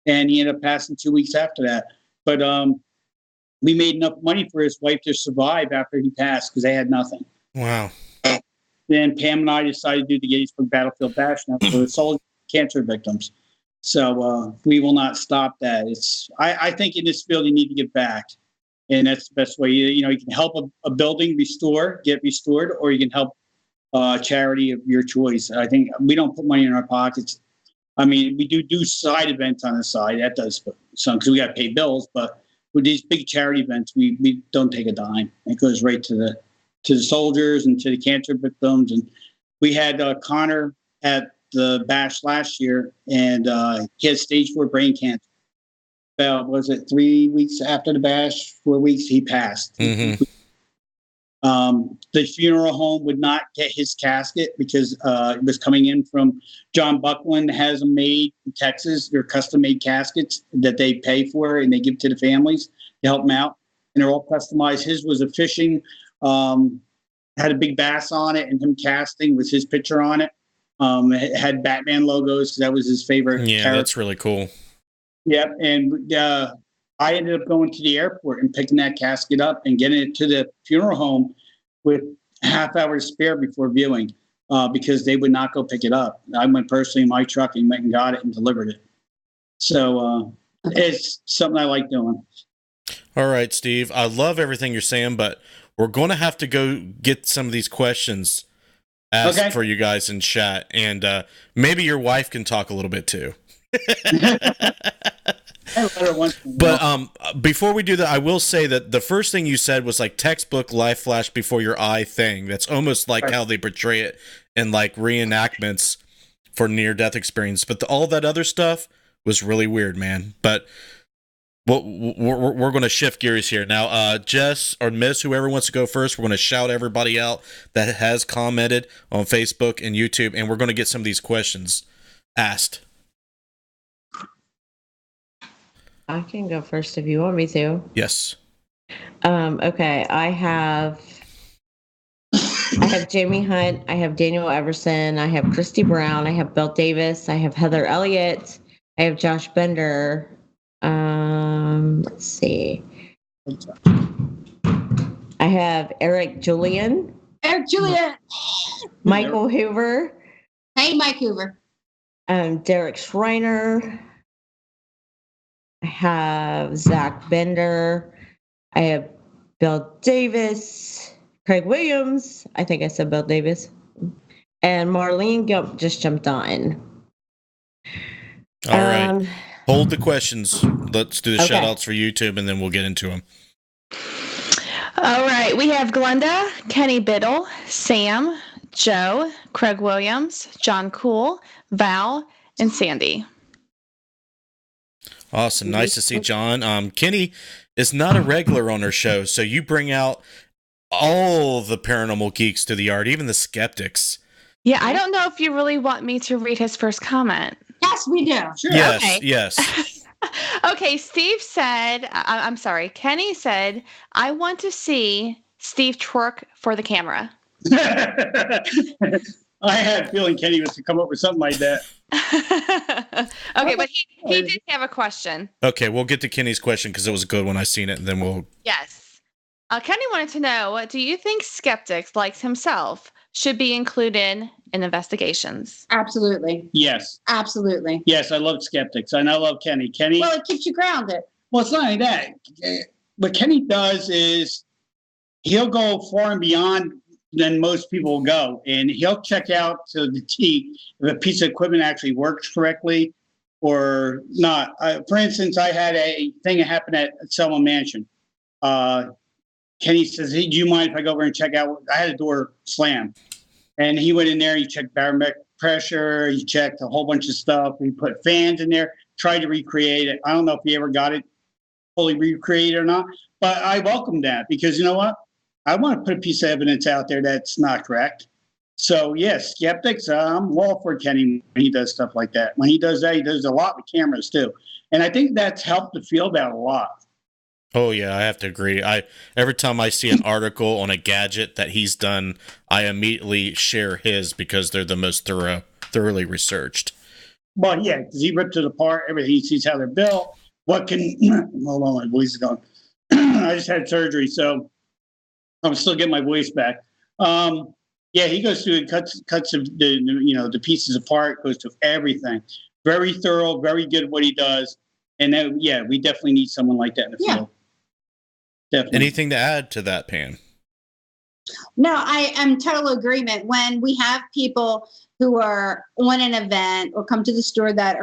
and he ended up passing 2 weeks after that. But we made enough money for his wife to survive after he passed because they had nothing. Wow. Then Pam and I decided to do the Gettysburg Battlefield Bash now for the soldier cancer victims. So we will not stop that. I think in this field you need to give back, and that's the best way. You can help a building get restored, or you can help charity of your choice. I think we don't put money in our pockets. I mean, we do side events on the side. That does some because we got to pay bills. But with these big charity events, we don't take a dime. It goes right to the soldiers and to the cancer victims. And we had Connor at the bash last year, and he had stage 4 brain cancer. Was it 3 weeks after the bash? 4 weeks, he passed. Mm-hmm. The funeral home would not get his casket because it was coming in from John Buckland has them made in Texas. They're custom made caskets that they pay for and they give to the families to help them out. And they're all customized. His was a fishing, had a big bass on it, and him casting with his picture on it. It had Batman logos because that was his favorite. Yeah, character. That's really cool. Yep. And I ended up going to the airport and picking that casket up and getting it to the funeral home with a half hour to spare before viewing because they would not go pick it up. I went personally in my truck and went and got it and delivered it. So it's something I like doing. All right, Steve. I love everything you're saying, but we're going to have to go get some of these questions asked for you guys in chat, and maybe your wife can talk a little bit too. But before we do that, I will say that the first thing you said was like textbook life flash before your eye thing. That's almost like how they portray it in like reenactments for near-death experience. But all that other stuff was really weird, man. But we're going to shift gears here now. Jess or Miss, whoever wants to go first, we're going to shout everybody out that has commented on Facebook and YouTube, and we're going to get some of these questions asked. I can go first if you want me to. Yes. Okay. I have Jamie Hunt. I have Daniel Everson. I have Christy Brown. I have Bill Davis. I have Heather Elliott. I have Josh Bender. Let's see. I have Eric Julian. Michael Hoover. Hey, Mike Hoover. Derek Schreiner. I have Zach Bender. I have Bill Davis. Craig Williams. I think I said Bill Davis. And Marlene just jumped on. All right. Hold the questions. Let's do the shout outs for YouTube and then we'll get into them. All right. We have Glenda, Kenny Biddle, Sam, Joe, Craig Williams, John Cool, Val, and Sandy. Awesome. Nice to see John. Kenny is not a regular on our show, so you bring out all the paranormal geeks to the yard, even the skeptics. Yeah, I don't know if you really want me to read his first comment. Yes, we do. Sure. Yes, okay. Yes. Okay, Steve said, I'm sorry, Kenny said, I want to see Steve twerk for the camera. I had a feeling Kenny was to come up with something like that. Okay, but he did have a question. Okay, we'll get to Kenny's question because it was a good one. I seen it, and then we'll... Yes. Kenny wanted to know, do you think skeptics like himself should be included in investigations? Absolutely. Yes. Absolutely. Yes, I love skeptics, and I love Kenny. Kenny. Well, it keeps you grounded. Well, it's not only that. What Kenny does is he'll go far and beyond than most people will go, and he'll check out to the T if a piece of equipment actually works correctly or not. For instance, I had a thing that happened at Selma Mansion. Kenny says, "Hey, do you mind if I go over and check out?" I had a door slammed, and he went in there. He checked barometric pressure. He checked a whole bunch of stuff. He put fans in there, tried to recreate it. I don't know if he ever got it fully recreated or not, but I welcome that because you know what? I want to put a piece of evidence out there that's not correct. So yes, skeptics, I'm all for Kenny when he does stuff like that. When he does that, he does a lot with cameras too, and I think that's helped the field out a lot. Oh yeah, I have to agree. Every time I see an article on a gadget that he's done, I immediately share his because they're the most thoroughly researched. Well, yeah, because he ripped it apart, everything. He sees how they're built. What can hold on, my voice is gone. I just had surgery, so I'm still getting my voice back. Yeah, he goes through and cuts the pieces apart, goes to everything. Very thorough, very good at what he does. And then, yeah, we definitely need someone like that in the field. Definitely. Anything to add to that, Pam? No, I am in total agreement. When we have people who are on an event or come to the store that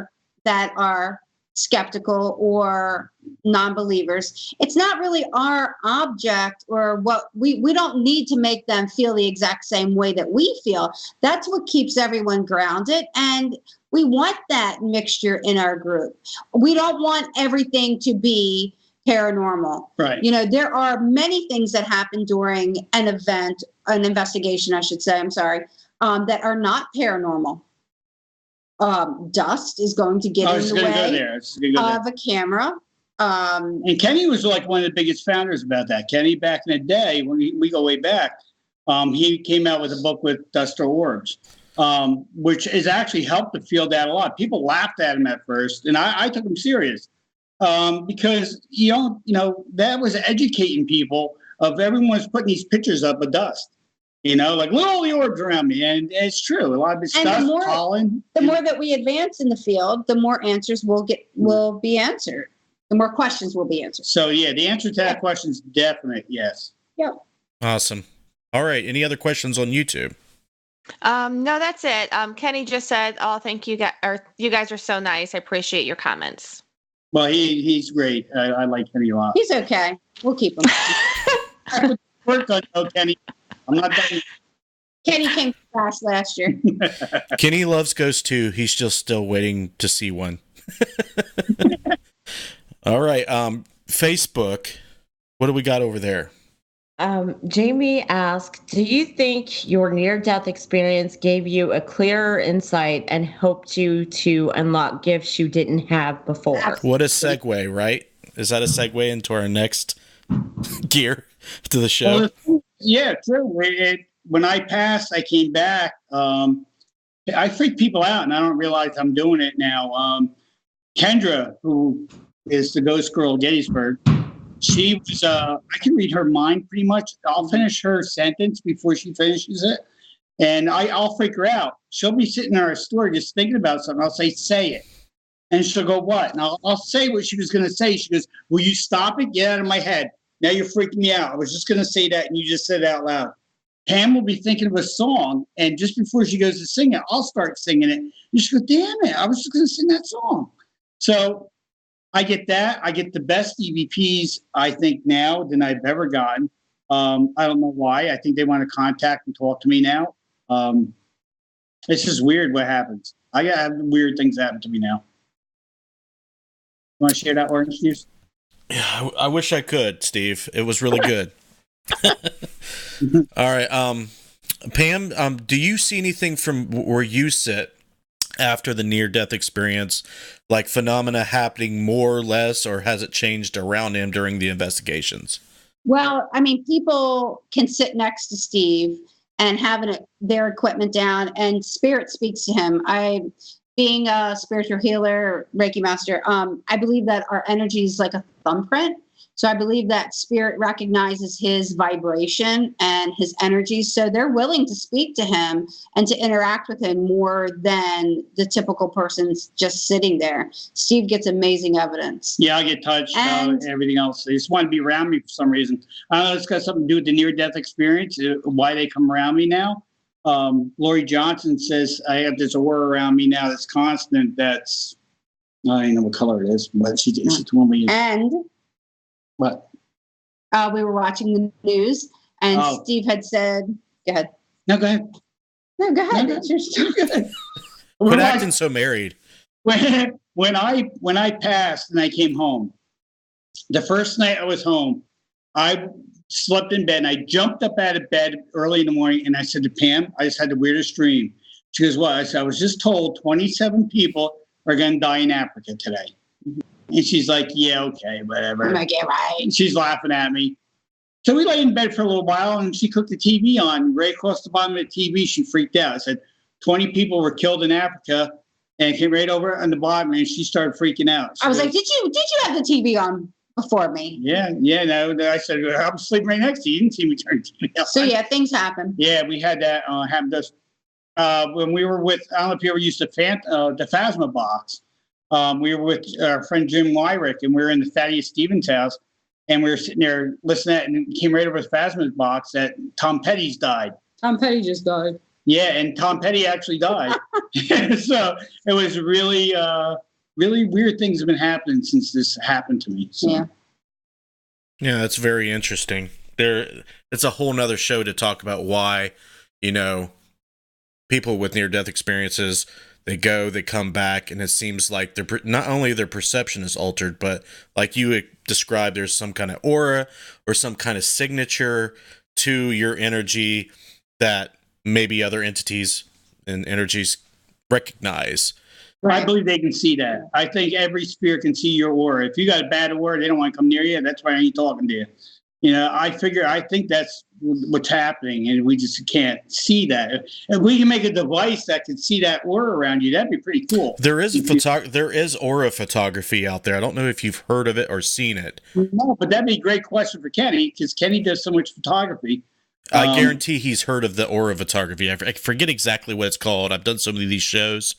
are skeptical or non-believers, it's not really our object or what we don't need to make them feel the exact same way that we feel. That's what keeps everyone grounded, and we want that mixture in our group. We don't want everything to be paranormal. Right. You know, there are many things that happen during an event, an investigation, I should say, I'm sorry, that are not paranormal. Dust is going to get in the way of a camera. And Kenny was like one of the biggest founders about that. Kenny, back in the day, when we go way back, he came out with a book with Dust or Orbs, which has actually helped the field out a lot. People laughed at him at first, and I took him serious because, you know, that was educating people of everyone was putting these pictures up of dust. You know, like, look at all the orbs around me. And it's true. A lot of it's stuff, pollen. The more that we advance in the field, the more answers will be answered. The more questions will be answered. So, yeah, the answer to that question is definite yes. Yep. Awesome. All right. Any other questions on YouTube? No, that's it. Kenny just said, "Oh, thank you guys. You guys are so nice. I appreciate your comments." Well, he's great. I like Kenny a lot. He's okay. We'll keep him. Work on Kenny. I'm not done. Kenny came fast last year. Kenny loves ghosts too. He's just still waiting to see one. All right. Facebook. What do we got over there? Jamie asked, do you think your near-death experience gave you a clearer insight and helped you to unlock gifts you didn't have before? What a segue, right? Is that a segue into our next gear to the show? Well, yeah, true. When I passed, I came back. I freak people out, and I don't realize I'm doing it now. Kendra, who is the ghost girl of Gettysburg, she was, I can read her mind pretty much. I'll finish her sentence before she finishes it, and I'll freak her out. She'll be sitting in our store just thinking about something. I'll say it. And she'll go, what? And I'll say what she was going to say. She goes, will you stop it? Get out of my head. Now you're freaking me out. I was just going to say that, and you just said it out loud. Pam will be thinking of a song, and just before she goes to sing it, I'll start singing it. And she goes, damn it, I was just going to sing that song. So I get that. I get the best EVPs, I think, now than I've ever gotten. I don't know why. I think they want to contact and talk to me now. It's just weird what happens. I have weird things happen to me now. You want to share that orange juice? Yeah, I wish I could, Steve. It was really good. All right. Pam, do you see anything from where you sit after the near-death experience, like phenomena happening more or less, or has it changed around him during the investigations? Well, I mean, people can sit next to Steve and having their equipment down, and spirit speaks to him. Being a spiritual healer, Reiki Master, I believe that our energy is like a thumbprint. So I believe that spirit recognizes his vibration and his energy. So they're willing to speak to him and to interact with him more than the typical person's just sitting there. Steve gets amazing evidence. Yeah, I get touched and everything else. They just want to be around me for some reason. I don't know, it's got something to do with the near-death experience, why they come around me now. Lori Johnson says, I have this aura around me now that's constant. That's, I don't know what color it is, but she told me. And what? We were watching the news, and Steve had said, go ahead. No, go ahead. No, go ahead. It's your story. Quit acting so married. When I passed and I came home, the first night I was home, I slept in bed, and I jumped up out of bed early in the morning, and I said to Pam, I just had the weirdest dream. She goes, what? I said, I was just told 27 people are going to die in Africa today. And she's like, yeah, okay, whatever. I'm like, yeah, right. And she's laughing at me. So we lay in bed for a little while, and she cooked the TV on. Right across the bottom of the TV, she freaked out. I said, 20 people were killed in Africa, and it came right over on the bottom, and she started freaking out. I was like, did you have the TV on before me? Yeah, no. I said, I was sleeping right next to you. You didn't see me turn the TV on. So yeah, things happen. Yeah, we had that happen to us. When we were with, I don't know if you ever used the Phasma box. We were with our friend Jim Wyrick, and we were in the Thaddeus Stevens house, and we were sitting there listening to it, and it came right over his Phasma's box that Tom Petty's died. Tom Petty just died. Yeah, and Tom Petty actually died. So it was really, really weird things have been happening since this happened to me. So. Yeah. Yeah, that's very interesting. It's a whole nother show to talk about why, people with near-death experiences they go, they come back, and it seems like not only their perception is altered, but like you described, there's some kind of aura or some kind of signature to your energy that maybe other entities and energies recognize. I believe they can see that. I think every spirit can see your aura. If you got a bad aura, they don't want to come near you. That's why I ain't talking to you. I think that's what's happening, and we just can't see that. If we can make a device that can see that aura around you, that'd be pretty cool. There is aura photography out there. I don't know if you've heard of it or seen it. No, but that'd be a great question for Kenny, because Kenny does so much photography. I guarantee he's heard of the aura photography. I forget exactly what it's called. I've done so many of these shows,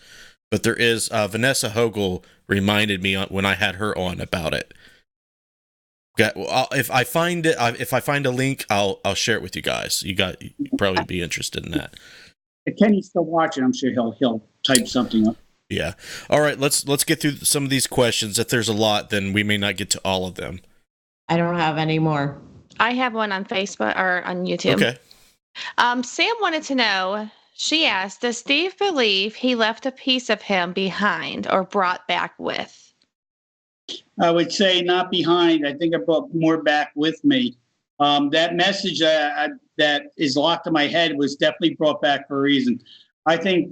but there is Vanessa Hogel reminded me when I had her on about it. If I find a link, I'll share it with you guys. You'd probably be interested in that. If Kenny's still watching, I'm sure he'll type something up. Yeah. All right. Let's get through some of these questions. If there's a lot, then we may not get to all of them. I don't have any more. I have one on Facebook or on YouTube. Okay. Sam wanted to know, she asked, does Steve believe he left a piece of him behind or brought back with? I would say not behind. I think I brought more back with me. That message that is locked in my head was definitely brought back for a reason. I think,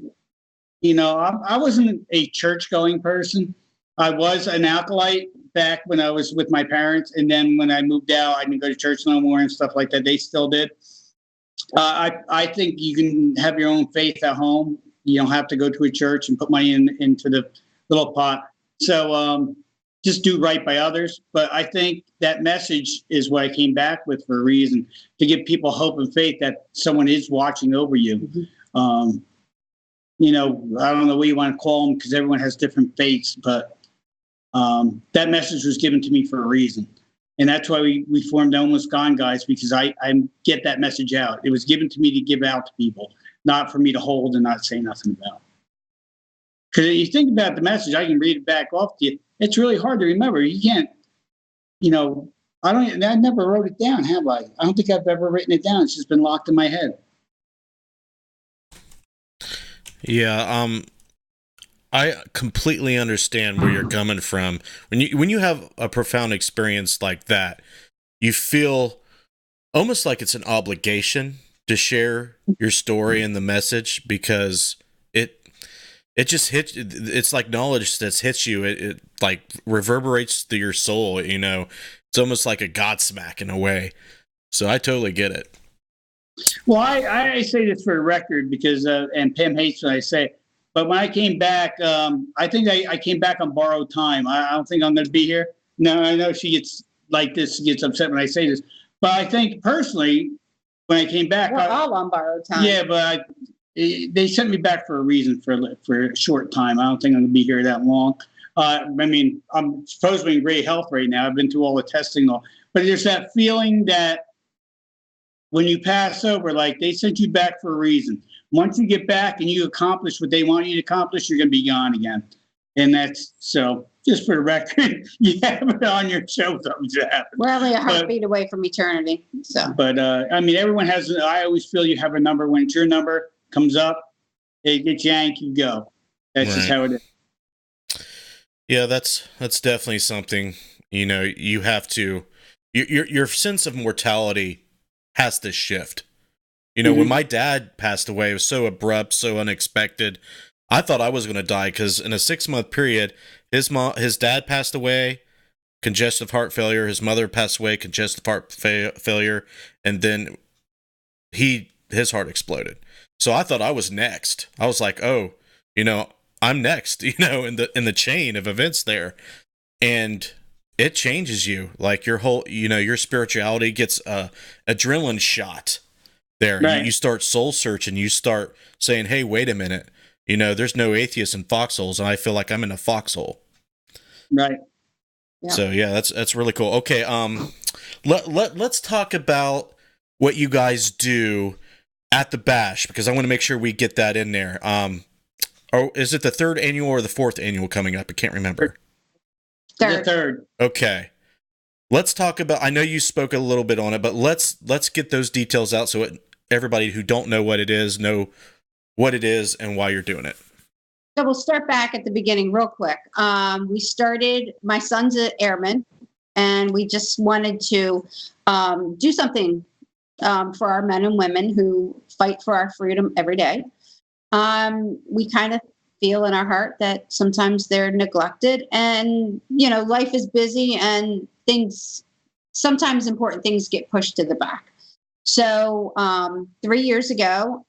I wasn't a church-going person. I was an acolyte back when I was with my parents, and then when I moved out, I didn't go to church no more and stuff like that. They still did. I think you can have your own faith at home. You don't have to go to a church and put money into the little pot. So just do right by others. But I think that message is what I came back with for a reason, to give people hope and faith that someone is watching over you. Mm-hmm. I don't know what you want to call them, because everyone has different faiths, but that message was given to me for a reason. And that's why we formed Almost Gone Guys, because I get that message out. It was given to me to give out to people, not for me to hold and not say nothing about. Because if you think about the message, I can read it back off to you. It's really hard to remember. You can't, I never wrote it down, have I? I don't think I've ever written it down. It's just been locked in my head. Yeah, I completely understand where you're coming from. When you have a profound experience like that, you feel almost like it's an obligation to share your story and the message, because it just hits. It's like knowledge that's hits you. It like reverberates through your soul. It's almost like a Godsmack in a way. So I totally get it. Well, I say this for the record, because and Pam hates when I say it. But when I came back, I think I came back on borrowed time. I don't think I'm going to be here. No, I know she gets like this. She gets upset when I say this. But I think personally, when I came back, we're all on borrowed time. Yeah, but they sent me back for a reason, for a short time. I don't think I'm going to be here that long. I'm supposed to be in great health right now. I've been through all the testing, but there's that feeling that when you pass over, like they sent you back for a reason. Once you get back and you accomplish what they want you to accomplish, you're going to be gone again. And that's so. Just for the record, you have it on your show. Something's happened. We're only a heartbeat away from eternity. So. But everyone has. I always feel you have a number. When it's your number comes up, it gets yanked. You go. That's just how it is. Yeah, that's definitely something. You have to. Your sense of mortality has to shift. When my dad passed away, it was so abrupt, so unexpected. I thought I was going to die, because in a 6-month period, his dad passed away, congestive heart failure. His mother passed away, congestive heart failure, and then his heart exploded. So I thought I was next. I was like, oh, I'm next. In the chain of events there, and it changes you. Like your whole, your spirituality gets a adrenaline shot. There, right. You start soul searching. You start saying, "Hey, wait a minute. There's no atheists in foxholes, and I feel like I'm in a foxhole." Right. Yeah. So yeah, that's really cool. Okay, let's talk about what you guys do at the bash, because I want to make sure we get that in there. Or is it the 3rd annual or the 4th annual coming up? I can't remember. The third. Okay. Let's talk about. I know you spoke a little bit on it, but let's get those details out so everybody who don't know what it is know what it is and why you're doing it. So we'll start back at the beginning real quick. My son's an airman, and we just wanted to do something for our men and women who fight for our freedom every day. We kind of feel in our heart that sometimes they're neglected, and life is busy, and sometimes important things get pushed to the back. So 3 years ago,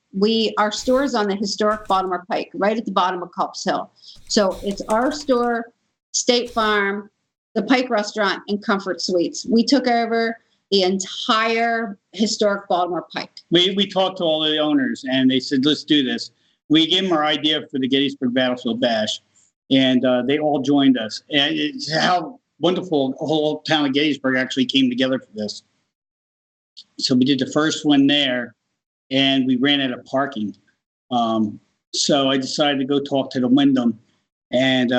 our store is on the historic Baltimore Pike, right at the bottom of Culp's Hill. So it's our store, State Farm, the Pike Restaurant, and Comfort Suites. We took over the entire historic Baltimore Pike. We talked to all the owners, and they said, let's do this. We gave them our idea for the Gettysburg Battlefield Bash, and they all joined us. And it's how wonderful the whole town of Gettysburg actually came together for this. So we did the first one there, and we ran out of parking. So I decided to go talk to the Wyndham. And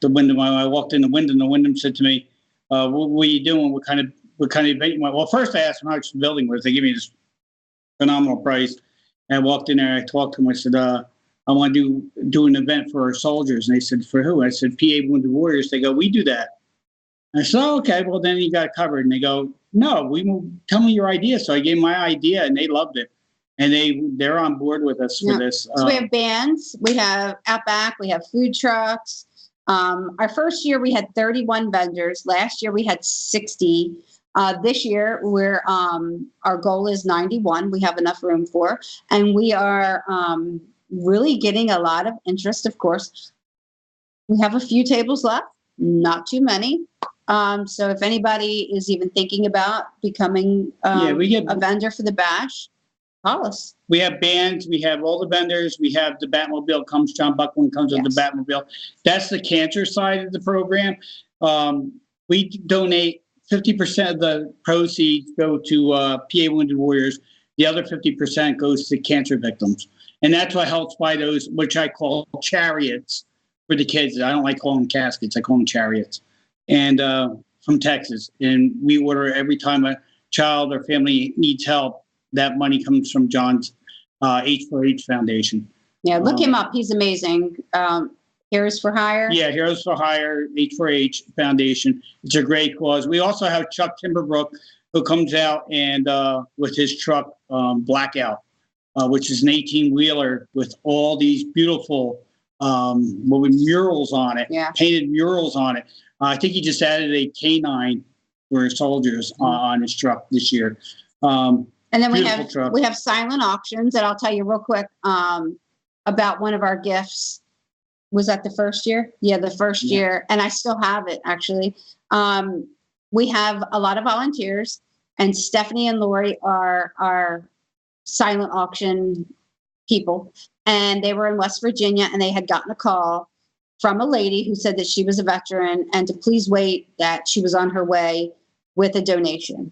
when I walked in the Wyndham said to me, what are you doing? What kind of event you want? Well, first I asked them how much the building was. They gave me this phenomenal price. And I walked in there, I talked to them. I said, I want to do an event for our soldiers. And they said, for who? I said, PA Wounded Warriors. They go, we do that. I said, oh, okay, well, then you got it covered. And they go, no, tell me your idea. So I gave my idea, and they loved it. And they're on board with us for this. So we have bands, we have Outback, we have food trucks. Our first year we had 31 vendors. Last year we had 60. This year our goal is 91. We have enough room for, and we are really getting a lot of interest. Of course, we have a few tables left, not too many. So if anybody is even thinking about becoming a vendor for the bash, call us. We have bands. We have all the vendors. We have the Batmobile comes. John Buckland comes with the Batmobile. That's the cancer side of the program. We donate 50% of the proceeds go to PA Wounded Warriors. The other 50% goes to cancer victims. And that's what helps buy those, which I call chariots for the kids. I don't like calling them caskets. I call them chariots. And from Texas. And we order every time a child or family needs help. That money comes from John's H4H Foundation. Yeah, look him up. He's amazing. Heroes for Hire. Yeah, Heroes for Hire, H4H Foundation. It's a great cause. We also have Chuck Timberbrook, who comes out and with his truck, Blackout, which is an 18-wheeler with all these beautiful murals on it, painted murals on it. I think he just added a canine for soldiers on his truck this year. And then we have silent auctions, and I'll tell you real quick about one of our gifts. Was that the first year? Yeah, the first year, and I still have it actually. We have a lot of volunteers, and Stephanie and Lori are our silent auction people, and they were in West Virginia, and they had gotten a call from a lady who said that she was a veteran and to please wait, that she was on her way with a donation.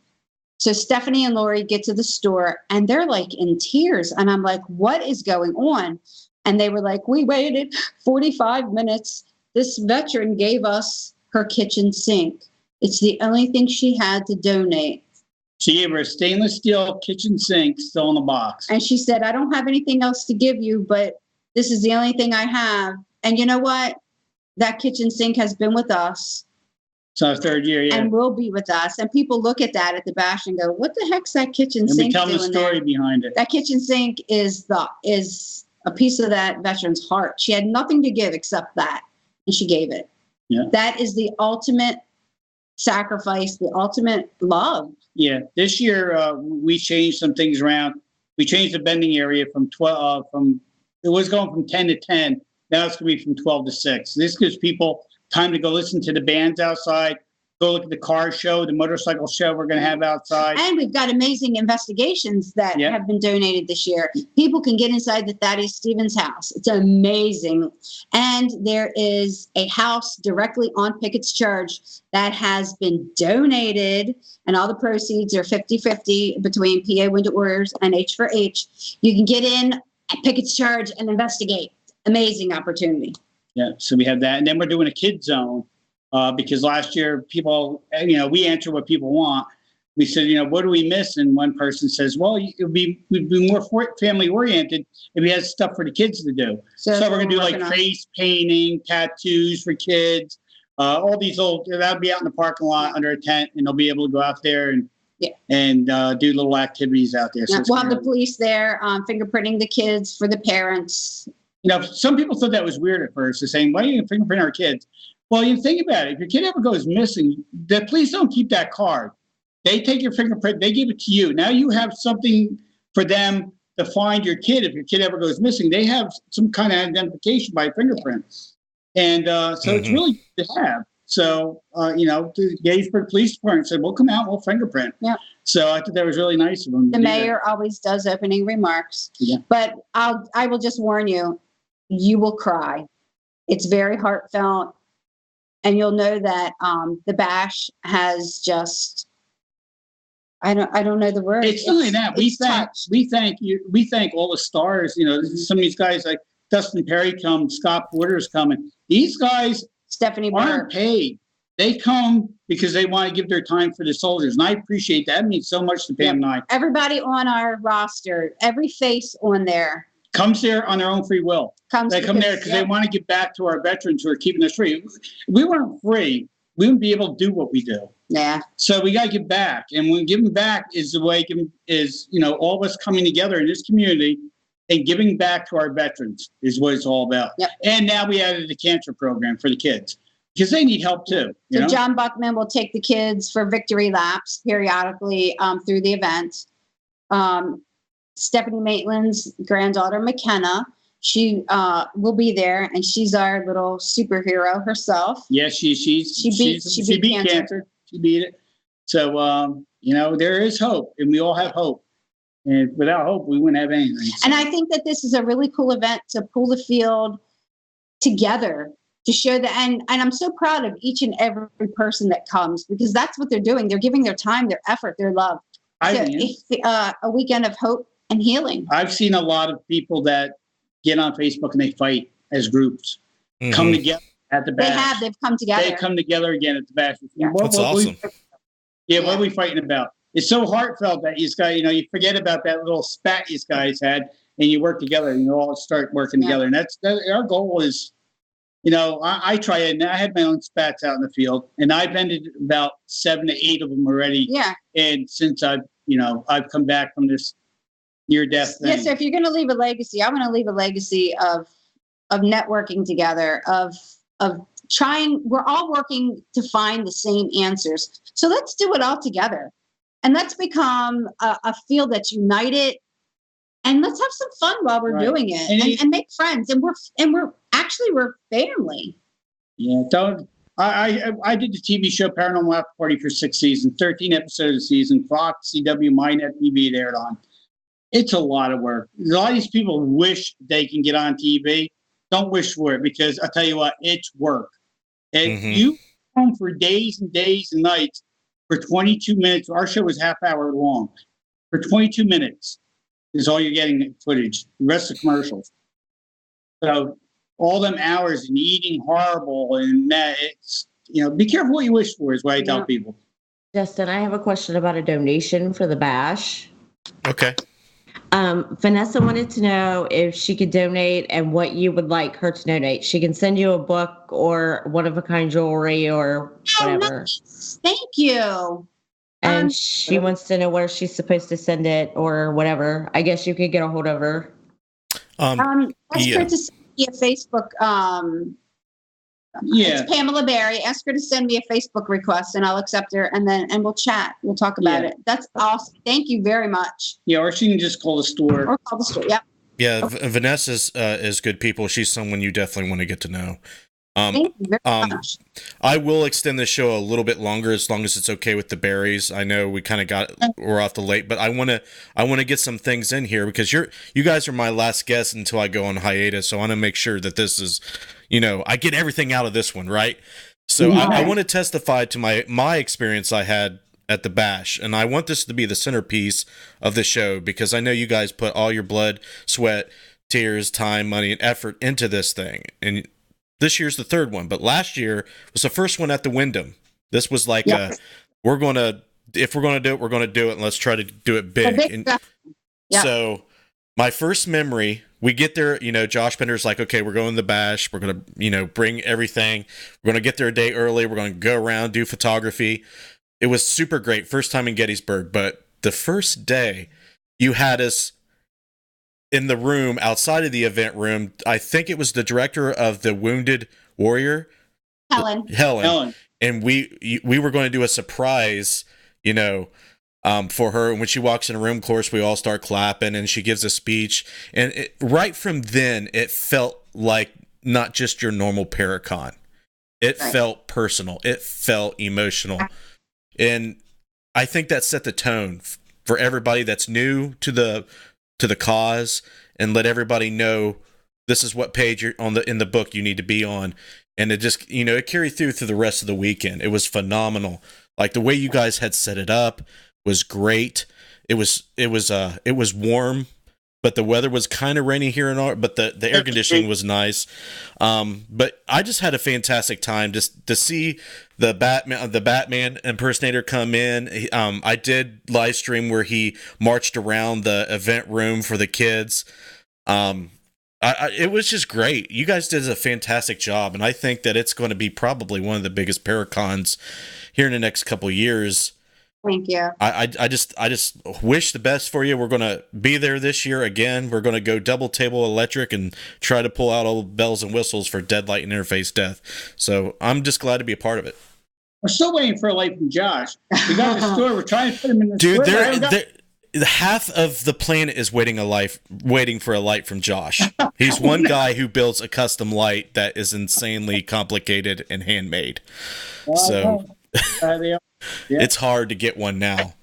So Stephanie and Lori get to the store, and they're like in tears. And I'm like, what is going on? And they were like, we waited 45 minutes. This veteran gave us her kitchen sink. It's the only thing she had to donate. She gave her a stainless steel kitchen sink still in the box. And she said, I don't have anything else to give you, but this is the only thing I have. And you know what? That kitchen sink has been with us. It's our third year, and will be with us. And people look at that at the bash and go, what the heck's that kitchen sink doing there? And we tell them the story behind it. That kitchen sink is a piece of that veteran's heart. She had nothing to give except that, and she gave it. Yeah. That is the ultimate sacrifice, the ultimate love. Yeah. This year, we changed some things around. We changed the vending area from it was going from 10 to 10. Now it's going to be from 12 to 6. This gives people time to go listen to the bands outside, go look at the car show, the motorcycle show we're going to have outside. And we've got amazing investigations that have been donated this year. People can get inside the Thaddeus Stevens house. It's amazing. And there is a house directly on Pickett's Church that has been donated, and all the proceeds are 50-50 between PA Wounded Warriors and H4H. You can get in at Pickett's Church and investigate. Amazing opportunity. Yeah, so we have that. And then we're doing a kid zone because last year people, we answer what people want. we said, what do we miss? And one person says, well, we'd be more family oriented if we had stuff for the kids to do. So we're going to do like face painting, tattoos for kids, all these that'll be out in the parking lot under a tent, and they'll be able to go out there and do little activities out there. So we'll have the police there fingerprinting the kids for the parents. Some people thought that was weird at first. They're saying, why are you going to fingerprint our kids? Well, you think about it. If your kid ever goes missing, the police don't keep that card. They take your fingerprint, they give it to you. Now you have something for them to find your kid. If your kid ever goes missing, they have some kind of identification by fingerprint. And so it's really good to have. So, the Gettysburg Police Department said, we'll come out, we'll fingerprint. Yeah. So I thought that was really nice of them. The mayor always does opening remarks. Yeah. But I will just warn you, you will cry. It's very heartfelt. And you'll know that the bash has just, I don't know the word. It's not only that. We thank you. We thank all the stars. Some of these guys like Dustin Perry come, Scott Porter's coming. These guys Stephanie aren't paid. They come because they want to give their time for the soldiers. And I appreciate that. It means so much to Pam and I. Everybody on our roster, every face on there comes there on their own free will. They come there because they want to give back to our veterans who are keeping us free. If we weren't free, we wouldn't be able to do what we do. Yeah. So we got to give back. And when giving back is the way, all of us coming together in this community and giving back to our veterans is what it's all about. Yep. And now we added the cancer program for the kids because they need help too. So John Buckman will take the kids for victory laps periodically through the event. Stephanie Maitland's granddaughter, McKenna, she will be there, and she's our little superhero herself. Yes, she beat cancer. She beat it. So, there is hope, and we all have hope. And without hope, we wouldn't have anything. So. And I think that this is a really cool event to pull the field together to show that. And I'm so proud of each and every person that comes, because that's what they're doing. They're giving their time, their effort, their love. It's a weekend of hope and healing. I've seen a lot of people that get on Facebook and they fight as groups, come together at the bash. They've come together. They come together again at the bash. Yeah. That's awesome. What are we fighting about? It's so heartfelt that you you forget about that little spat you guys had, and you work together, and you all start working together. And that's our goal is, I try it. And I had my own spats out in the field, and I've ended about 7 to 8 of them already. Yeah. And since I've come back from this near-death thing. Yeah, so if you're going to leave a legacy, I want to leave a legacy of networking together, of trying. We're all working to find the same answers. So let's do it all together, and let's become a field that's united, and let's have some fun while we're doing it, and make friends. And we're family. Yeah, don't. I did the TV show Paranormal After Party for 6 seasons, 13 episodes a season. Fox, CW, MyNet TV it aired on. It's a lot of work. A lot of these people wish they can get on TV. Don't wish for it, because I'll tell you what, it's work. And you home for days and days and nights for 22 minutes. Our show was half hour long. For 22 minutes is all you're getting footage. The rest of commercials. So all them hours and eating horrible and that, it's, be careful what you wish for is what I tell people. Justin, I have a question about a donation for the bash. Okay. Vanessa wanted to know if she could donate and what you would like her to donate. She can send you a book or one-of-a-kind jewelry or whatever. Nice. Thank you. And she wants to know where she's supposed to send it or whatever. I guess you could get a hold of her. Ask her to send me a Facebook. It's Pamela Berry. Ask her to send me a Facebook request, and I'll accept her, and we'll chat. We'll talk about it. That's awesome. Thank you very much. Yeah, or she can just call the store. Or call the store. Yep. Yeah, okay. Vanessa's is good people. She's someone you definitely want to get to know. Thank you very much. I will extend the show a little bit longer, as long as it's okay with the berries. I know we kind of we're off the late, but I want to get some things in here, because you guys are my last guest until I go on hiatus. So I want to make sure that this is, I get everything out of this one, right? So I want to testify to my experience I had at the bash, and I want this to be the centerpiece of the show, because I know you guys put all your blood, sweat, tears, time, money, and effort into this thing, and this year's the third one, but last year was the first one at the Wyndham. This was like we're going to if we're going to do it, we're going to do it, and let's try to do it big. And so my first memory, we get there, Josh Bender's like, okay, we're going to the bash. We're going to, bring everything. We're going to get there a day early. We're going to go around, do photography. It was super great. First time in Gettysburg. But the first day you had us in the room outside of the event room. I think it was the director of the Wounded Warrior, Helen. And we were going to do a surprise, for her. And when she walks in the room, of course, we all start clapping and she gives a speech. And right from then, it felt like not just your normal Paracon. It felt personal. It felt emotional. And I think that set the tone for everybody that's new to the cause, and let everybody know this is what page you're on in the book you need to be on. And it just, it carried through the rest of the weekend. It was phenomenal. Like the way you guys had set it up was great. It was warm, but the weather was kind of rainy here and there, but the air conditioning was nice. But I just had a fantastic time just to see the Batman impersonator come in. I did live stream where he marched around the event room for the kids. It was just great. You guys did a fantastic job, and I think that it's going to be probably one of the biggest Paracons here in the next couple of years. Thank you. I just wish the best for you. We're going to be there this year again. We're going to go double table electric and try to pull out all the bells and whistles for Deadlight and Interface Death. So I'm just glad to be a part of it. We're still waiting for a light from Josh. We got the store. We're trying to put him in the store. Dude, half of the planet is waiting for a light from Josh. He's one guy who builds a custom light that is insanely complicated and handmade. So it's hard to get one now.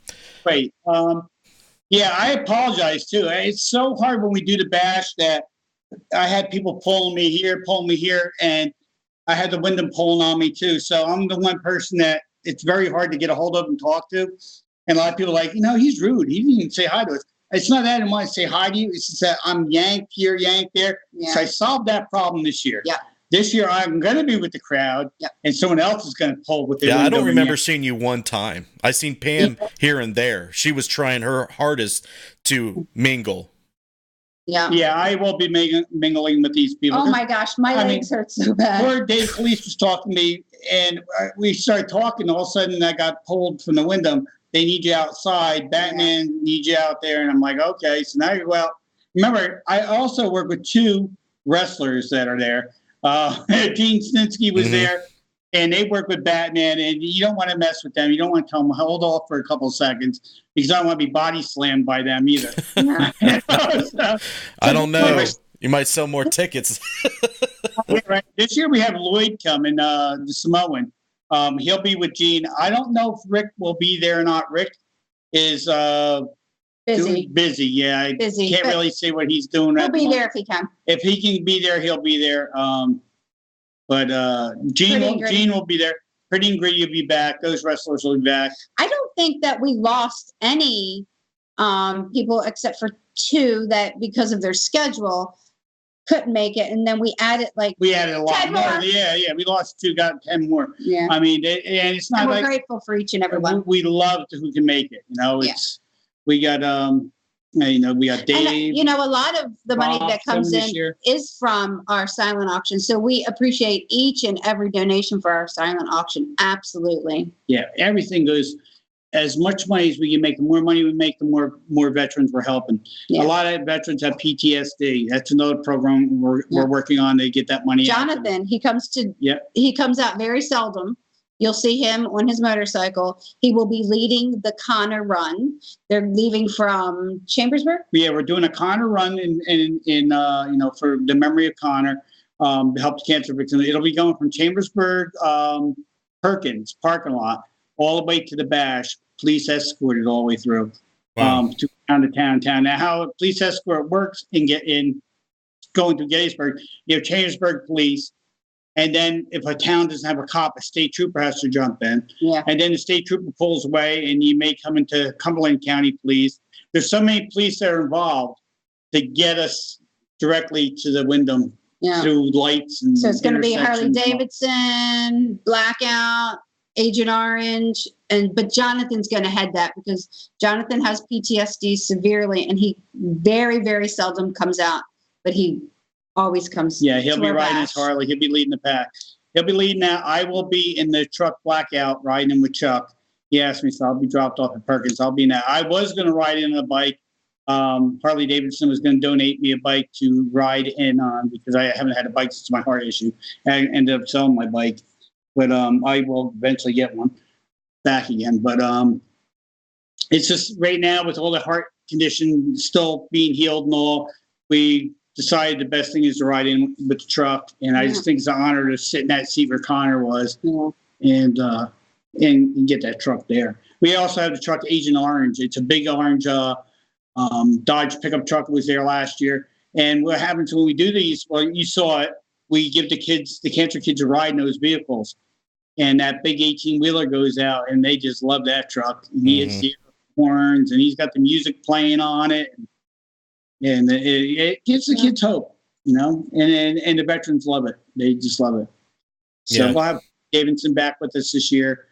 Wait, I apologize too. It's so hard when we do the bash that I had people pulling me here, and I had the Wyndham pulling on me too. So I'm the one person that it's very hard to get a hold of and talk to. And a lot of people are like, he's rude. He didn't even say hi to us. It's not that I didn't want to say hi to you. It's just that I'm yanked here, yanked there. Yeah. So I solved that problem this year. Yeah. This year I'm going to be with the crowd, and someone else is going to pull with their. Yeah, I don't remember seeing you one time. I seen Pam here and there. She was trying her hardest to mingle. Yeah. Yeah, I will be mingling with these people. Oh my gosh, my legs hurt so bad. Poor Dave Police was talking to me, and we started talking. All of a sudden, I got pulled from the window. They need you outside. Batman needs you out there. And I'm like, okay. So now remember, I also work with two wrestlers that are there. Gene Snitsky was there, and they work with Batman, and you don't want to mess with them. You don't want to tell them, hold off for a couple of seconds, because I don't want to be body slammed by them either. I don't know. You might sell more tickets. Right. This year we have Lloyd coming, the Samoan. He'll be with Gene. I don't know if Rick will be there or not. Rick is busy. Busy. Can't really say what he's doing. He'll be there if he can. If he can be there, he'll be there. But Gene will be there. Pretty and Gritty will be back. Those wrestlers will be back. I don't think that we lost any people except for two that, because of their schedule, couldn't make it, and then we added a lot more. Yeah, we lost two, got 10 more. Yeah, I mean, and it's not. And we're grateful for each and every one. We love who can make it. We got we got Dave. And, a lot of the money that comes in is from our silent auction, so we appreciate each and every donation for our silent auction. Absolutely. Yeah, everything goes. As much money as we can make, the more money we make, the more veterans we're helping. Yeah. A lot of veterans have PTSD. That's another program we're working on to get that money. Jonathan, he comes out very seldom. You'll see him on his motorcycle. He will be leading the Connor Run. They're leaving from Chambersburg. Yeah, we're doing a Connor Run in for the memory of Connor, to help cancer victims. It'll be going from Chambersburg, Perkins parking lot, all the way to the bash, police escorted all the way through. Wow. To town. Now, how a police escort works going to Gettysburg, you have Chambersburg police, and then if a town doesn't have a cop, a state trooper has to jump in. Yeah. And then the state trooper pulls away, and you may come into Cumberland County Police. There's so many police that are involved to get us directly to the Wyndham through lights. And so it's going to be Harley Davidson, Blackout, Agent Orange, but Jonathan's going to head that because Jonathan has PTSD severely, and he very, very seldom comes out, but he always comes. Yeah, he'll to be our riding bash. his Harley. He'll be leading the pack. He'll be leading that. I will be in the truck blackout riding him with Chuck. He asked me, so I'll be dropped off at Perkins. I'll be in that. I was going to ride in a bike. Harley Davidson was going to donate me a bike to ride in on because I haven't had a bike since my heart issue. I ended up selling my bike, but I will eventually get one back again. But it's just right now with all the heart condition still being healed and all, we decided the best thing is to ride in with the truck. And I just think it's an honor to sit in that seat where Connor was and get that truck there. We also have the truck Agent Orange. It's a big orange Dodge pickup truck. Was there last year. And what happens when we do these, well, you saw it, we give the cancer kids a ride in those vehicles. And that big 18-wheeler goes out, and they just love that truck. And he hits the horns, and he's got the music playing on it. And it gives the kids hope, you know, and the veterans love it. They just love it. So we'll have Davidson back with us this year.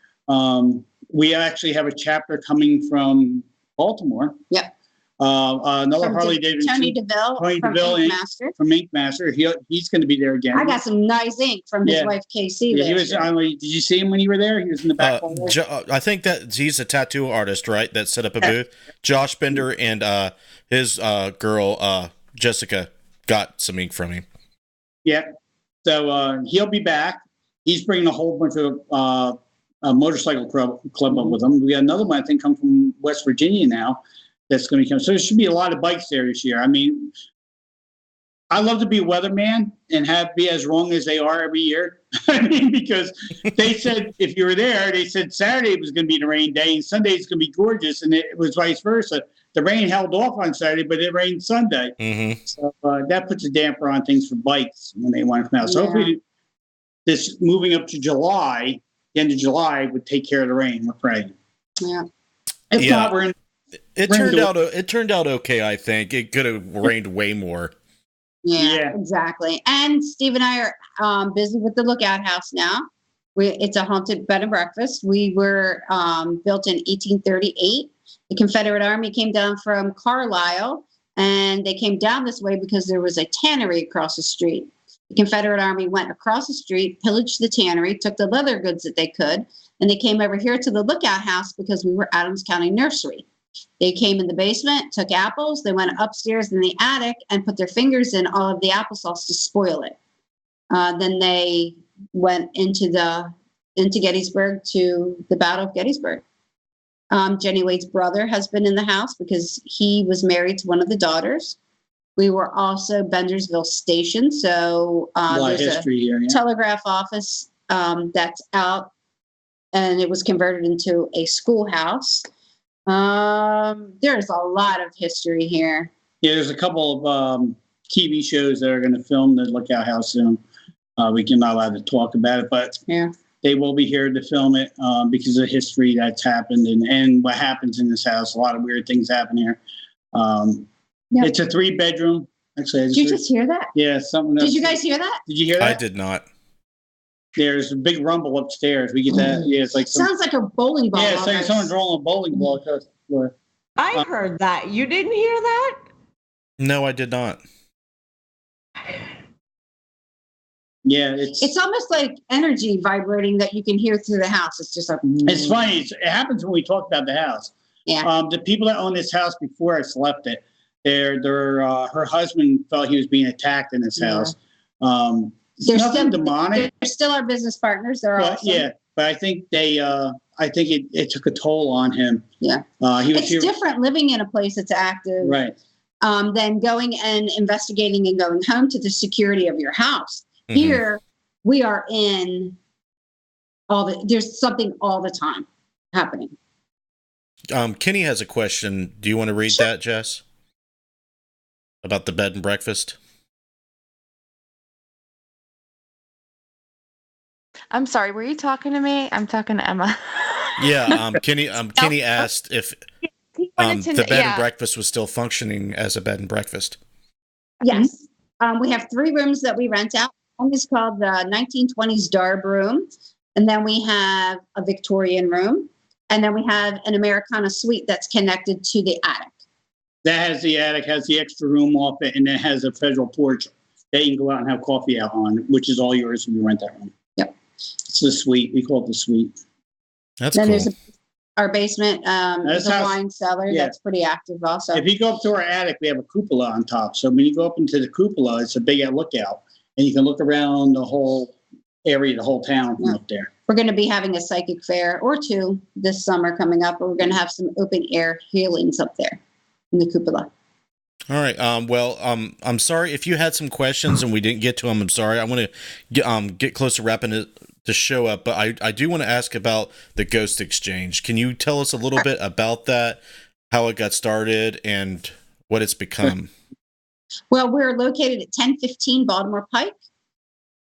We actually have a chapter coming from Baltimore. Yep. Another From Harley Davidson. Tony DeVille from Ink Master. From Ink Master. He's going to be there again. I got some nice ink from his wife, Casey. Yeah, he was. Did you see him when you were there? He was in the back. I think that he's a tattoo artist, right? That set up a booth. Josh Bender and his girl Jessica got some ink from him. Yeah. So he'll be back. He's bringing a whole bunch of a motorcycle club up with him. We got another one I think come from West Virginia now. That's going to come. So there should be a lot of bikes there this year. I mean, I love to be a weatherman and be as wrong as they are every year. I mean, because they said if you were there, they said Saturday was going to be the rain day and Sunday is going to be gorgeous, and it was vice versa. The rain held off on Saturday, but it rained Sunday. Mm-hmm. So that puts a damper on things for bikes when they want to come out. So hopefully, this moving up to July, the end of July, would take care of the rain. We're praying. Yeah. If not, we're in. It turned out okay, I think. It could have rained way more. Yeah, exactly. And Steve and I are busy with the Lookout House now. It's a haunted bed and breakfast. We were built in 1838. The Confederate Army came down from Carlisle, and they came down this way because there was a tannery across the street. The Confederate Army went across the street, pillaged the tannery, took the leather goods that they could, and they came over here to the Lookout House because we were Adams County Nursery. They came in the basement, took apples. They went upstairs in the attic and put their fingers in all of the applesauce to spoil it. Then they went into Gettysburg to the Battle of Gettysburg. Jenny Wade's brother has been in the house because he was married to one of the daughters. We were also Bendersville Station, so there's history here, telegraph office that's out, and it was converted into a schoolhouse. There's a lot of history here. Yeah, there's a couple of TV shows that are going to film the Lookout House soon. We can not allowed to talk about it, but they will be here to film it because of the history that's happened and what happens in this house. A lot of weird things happen here. It's a 3-bedroom. Actually, did you just hear that? Yeah, something. Did you guys hear that? Did you hear that? I did not. There's a big rumble upstairs. We get that. Yeah, it's like sounds like a bowling ball. Yeah, it's like someone's rolling a bowling ball across the floor. I heard that. You didn't hear that? No, I did not. Yeah, it's almost like energy vibrating that you can hear through the house. It's just like it's funny. It happens when we talk about the house. Yeah. The people that own this house before us left it. Her husband felt he was being attacked in this house. They're nothing demonic. They're still our business partners. They're awesome. Yeah, but I think it took a toll on him. Yeah. It's different living in a place that's active. Right. Than going and investigating and going home to the security of your house. Mm-hmm. Here, we are in there's something all the time happening. Kenny has a question. Do you want to read that, Jess? About the bed and breakfast? I'm sorry, were you talking to me? I'm talking to Emma. Yeah, Kenny asked if the bed and breakfast was still functioning as a bed and breakfast. Yes. We have 3 rooms that we rent out. One is called the 1920s Darb Room. And then we have a Victorian room. And then we have an Americana suite that's connected to the attic. That has the attic, has the extra room off it, and then has a federal porch that you can go out and have coffee out on, which is all yours if you rent that room. Yep. It's the suite. We call it the suite. That's Then cool. there's our basement, That's the how- wine cellar yeah. that's pretty active also. If you go up to our attic, we have a cupola on top. So when you go up into the cupola, it's a big lookout, and you can look around the whole area, the whole town from up there. We're going to be having a psychic fair or two this summer coming up, but we're going to have some open air healings up there in the cupola. All right. Well, I'm sorry if you had some questions and we didn't get to them. I'm sorry. I want to get close to wrapping the show up, but I do want to ask about the Ghost Exchange. Can you tell us a little bit about that, how it got started, and what it's become? Well, we're located at 1015 Baltimore Pike.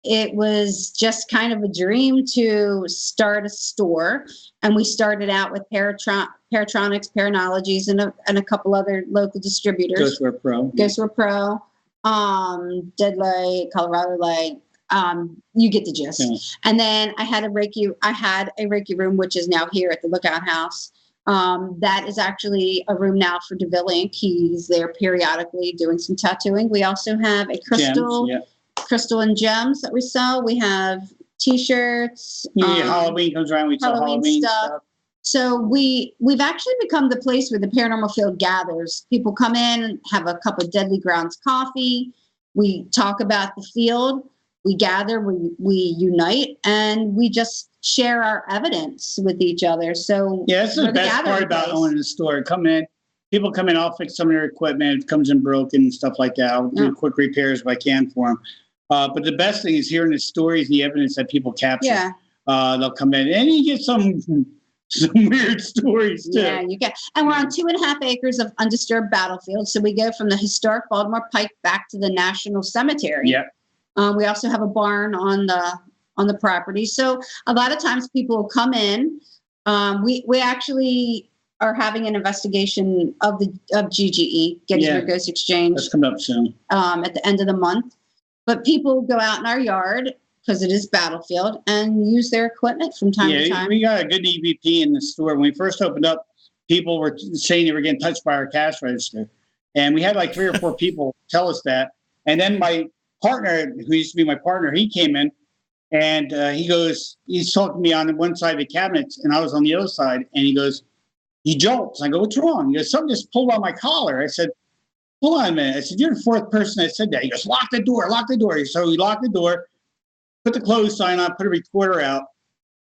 It was just kind of a dream to start a store, and we started out with Paratronics, Paranologies, and a couple other local distributors. Ghostware Pro. Ghostware Pro, Deadlight, Colorado Light. You get the gist. Yeah. And then I had a Reiki room, which is now here at the Lookout House. That is actually a room now for DeVille Inc. He's there periodically doing some tattooing. We also have a crystal. Gems, Crystal and gems that we sell. We have T-shirts. Halloween comes around, we sell Halloween stuff. So we've actually become the place where the paranormal field gathers. People come in, have a cup of Deadly Grounds coffee. We talk about the field. We gather, we unite, and we just share our evidence with each other. So yeah, that's the best part about owning a store. People come in, I'll fix some of their equipment. It comes in broken and stuff like that. I'll do quick repairs if I can for them. But the best thing is hearing the stories, the evidence that people capture. Yeah. They'll come in, and you get some weird stories too. Yeah, you get. And we're on 2.5 acres of undisturbed battlefield. So we go from the historic Baltimore Pike back to the National Cemetery. Yeah. We also have a barn on the property. So a lot of times people will come in. We actually are having an investigation of GGE, Gettysburg Ghost Exchange. That's coming up soon. At the end of the month. But people go out in our yard, because it is battlefield, and use their equipment from time to time. We got a good EVP in the store. When we first opened up, people were saying they were getting touched by our cash register. And we had like 3 or 4 people tell us that. And then my partner, who used to be my partner, he came in and he's talking to me on one side of the cabinets, and I was on the other side. And he goes, he jolts. I go, what's wrong? He goes, something just pulled on my collar. I said, hold on a minute. I said, you're the 4th person that said that. He goes, lock the door, lock the door. So we locked the door, put the close sign on, put a recorder out,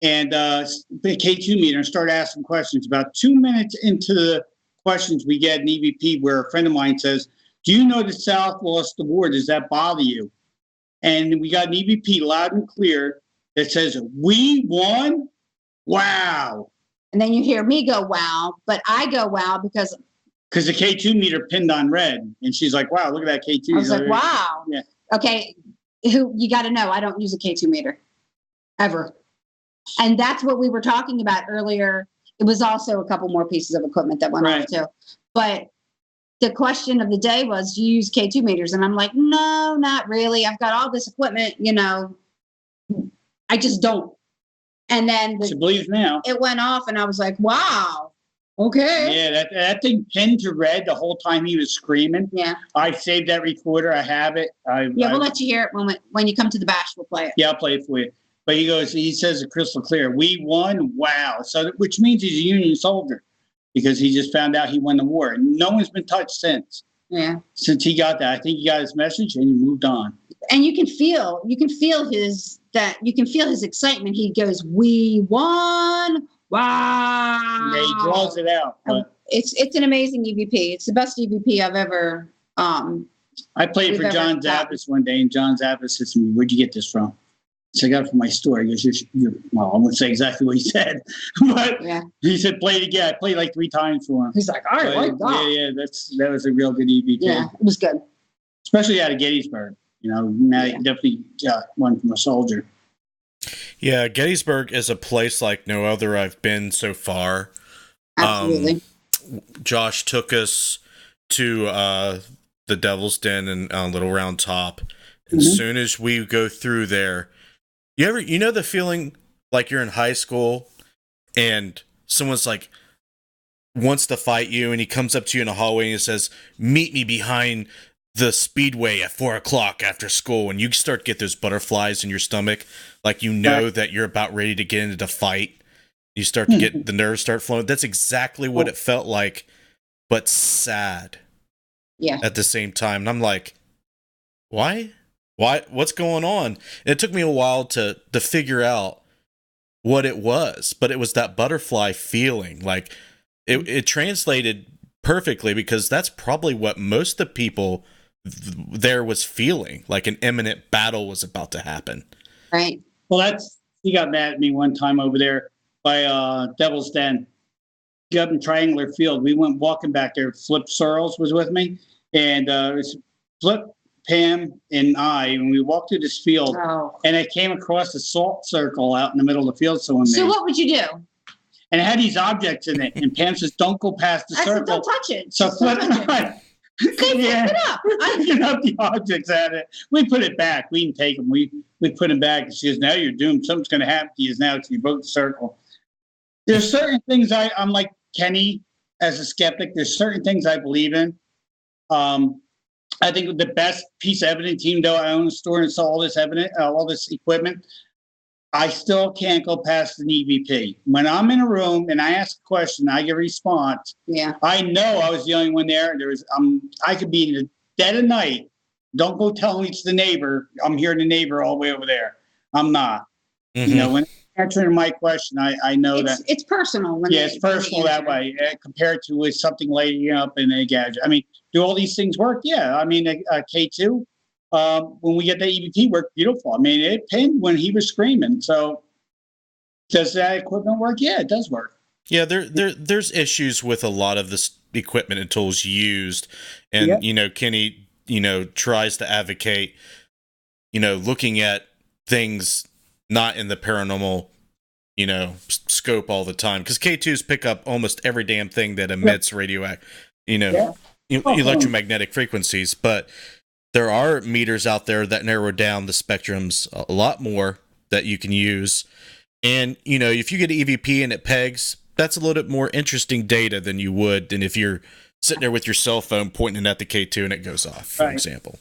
and the K2 meter, and started asking questions. About 2 minutes into the questions, we get an EVP where a friend of mine says, do you know the South lost the war? Does that bother you? And we got an EVP loud and clear that says, we won? Wow. And then you hear me go, wow. But I go, wow, because the K2 meter pinned on red. And she's like, wow, look at that K2. I was like, wow. Yeah. Okay, you got to know, I don't use a K2 meter ever. And that's what we were talking about earlier. It was also a couple more pieces of equipment that went on too. But the question of the day was, do you use K2 meters? And I'm like, no, not really. I've got all this equipment, I just don't. And then She believes now. It went off, and I was like, wow, okay. Yeah, that thing pinned to red the whole time he was screaming. Yeah. I saved that recorder. I have it. We'll let you hear it when you come to the bash. We'll play it. Yeah, I'll play it for you. But he says it crystal clear. We won. Wow. So, which means he's a Union soldier, because he just found out he won the war. And no one's been touched since. Yeah. Since he got that. I think he got his message and he moved on. And you can feel his excitement. He goes, we won. Wow. Yeah, he draws it out. But It's an amazing EVP. It's the best EVP I've ever I played for John Zappis one day, and John Zappis said to me, where'd you get this from? So I got it from my store. He goes, well, I won't say exactly what he said, but he said, play it again. I played like 3 times for him. He's like, all right, like that. Yeah, that was a real good EVP. Yeah, it was good. Especially out of Gettysburg. Now you definitely got one from a soldier. Yeah, Gettysburg is a place like no other I've been so far. Absolutely. Josh took us to the Devil's Den and Little Round Top. As soon as we go through there, you know the feeling like you're in high school and someone's like wants to fight you, and he comes up to you in a hallway and he says, "Meet me behind the speedway at 4:00 after school," and you start to get those butterflies in your stomach, like you know that you're about ready to get into a fight. You start to get the nerves start flowing. That's exactly what it felt like, but sad. Yeah. At the same time, and I'm like, why? What's going on? And it took me a while to figure out what it was, but it was that butterfly feeling. Like it translated perfectly, because that's probably what most of the people there was feeling, like an imminent battle was about to happen. Right. Well, he got mad at me one time over there by Devil's Den. Up in Triangular Field. We went walking back there. Flip Searles was with me, and it was Flip, Pam, and I, and we walked through this field, and I came across a salt circle out in the middle of the field. So what would you do? And it had these objects in it, and Pam says, "Don't go past the circle." I said, "Don't touch it." So Flip and I pick it up. Picking up the objects at it. We put it back. We didn't take them. We put them back. And she goes, "Now you're doomed. Something's going to happen to you now because you broke the circle." There's certain things I'm like Kenny as a skeptic. There's certain things I believe in. I think the best piece of evidence, even though I own a store and saw all this evidence, all this equipment, I still can't go past an EVP. When I'm in a room and I ask a question, I get a response. Yeah. I know I was the only one there. I could be in the dead of night. Don't go telling it's the neighbor. I'm hearing the neighbor all the way over there. I'm not. Mm-hmm. You know, when answering my question, I know that it's personal. It's personal that way compared to with something lighting up in a gadget. I mean, do all these things work? Yeah. I mean, K2, when we get the EVP work, beautiful. I mean, it pinned when he was screaming. So does that equipment work? Yeah, it does work. Yeah, there's issues with a lot of this equipment and tools used. And, you know, Kenny, tries to advocate, looking at things not in the paranormal, scope all the time. Because K2s pick up almost every damn thing that emits radioactive, electromagnetic frequencies. But there are meters out there that narrow down the spectrums a lot more that you can use. And, if you get an EVP and it pegs, that's a little bit more interesting data than you would than if you're sitting there with your cell phone pointing at the K2 and it goes off, for example.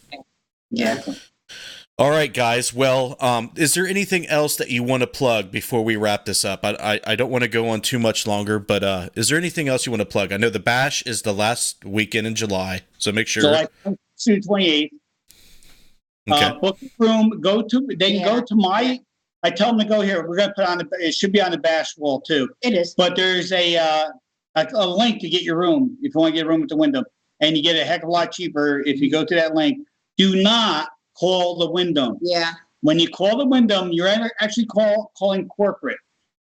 Yeah. All right, guys. Well, is there anything else that you want to plug before we wrap this up? I don't want to go on too much longer, but is there anything else you want to plug? I know the Bash is the last weekend in July, so make sure. July 28th. Okay. Book the room. Go to my. I tell them to go here. We're going to put on it should be on the Bash wall too. It is. But there's a link to get your room if you want to get a room with the window, and you get a heck of a lot cheaper if you go to that link. Do not call the Wyndham. Yeah. When you call the Wyndham, you're actually calling corporate.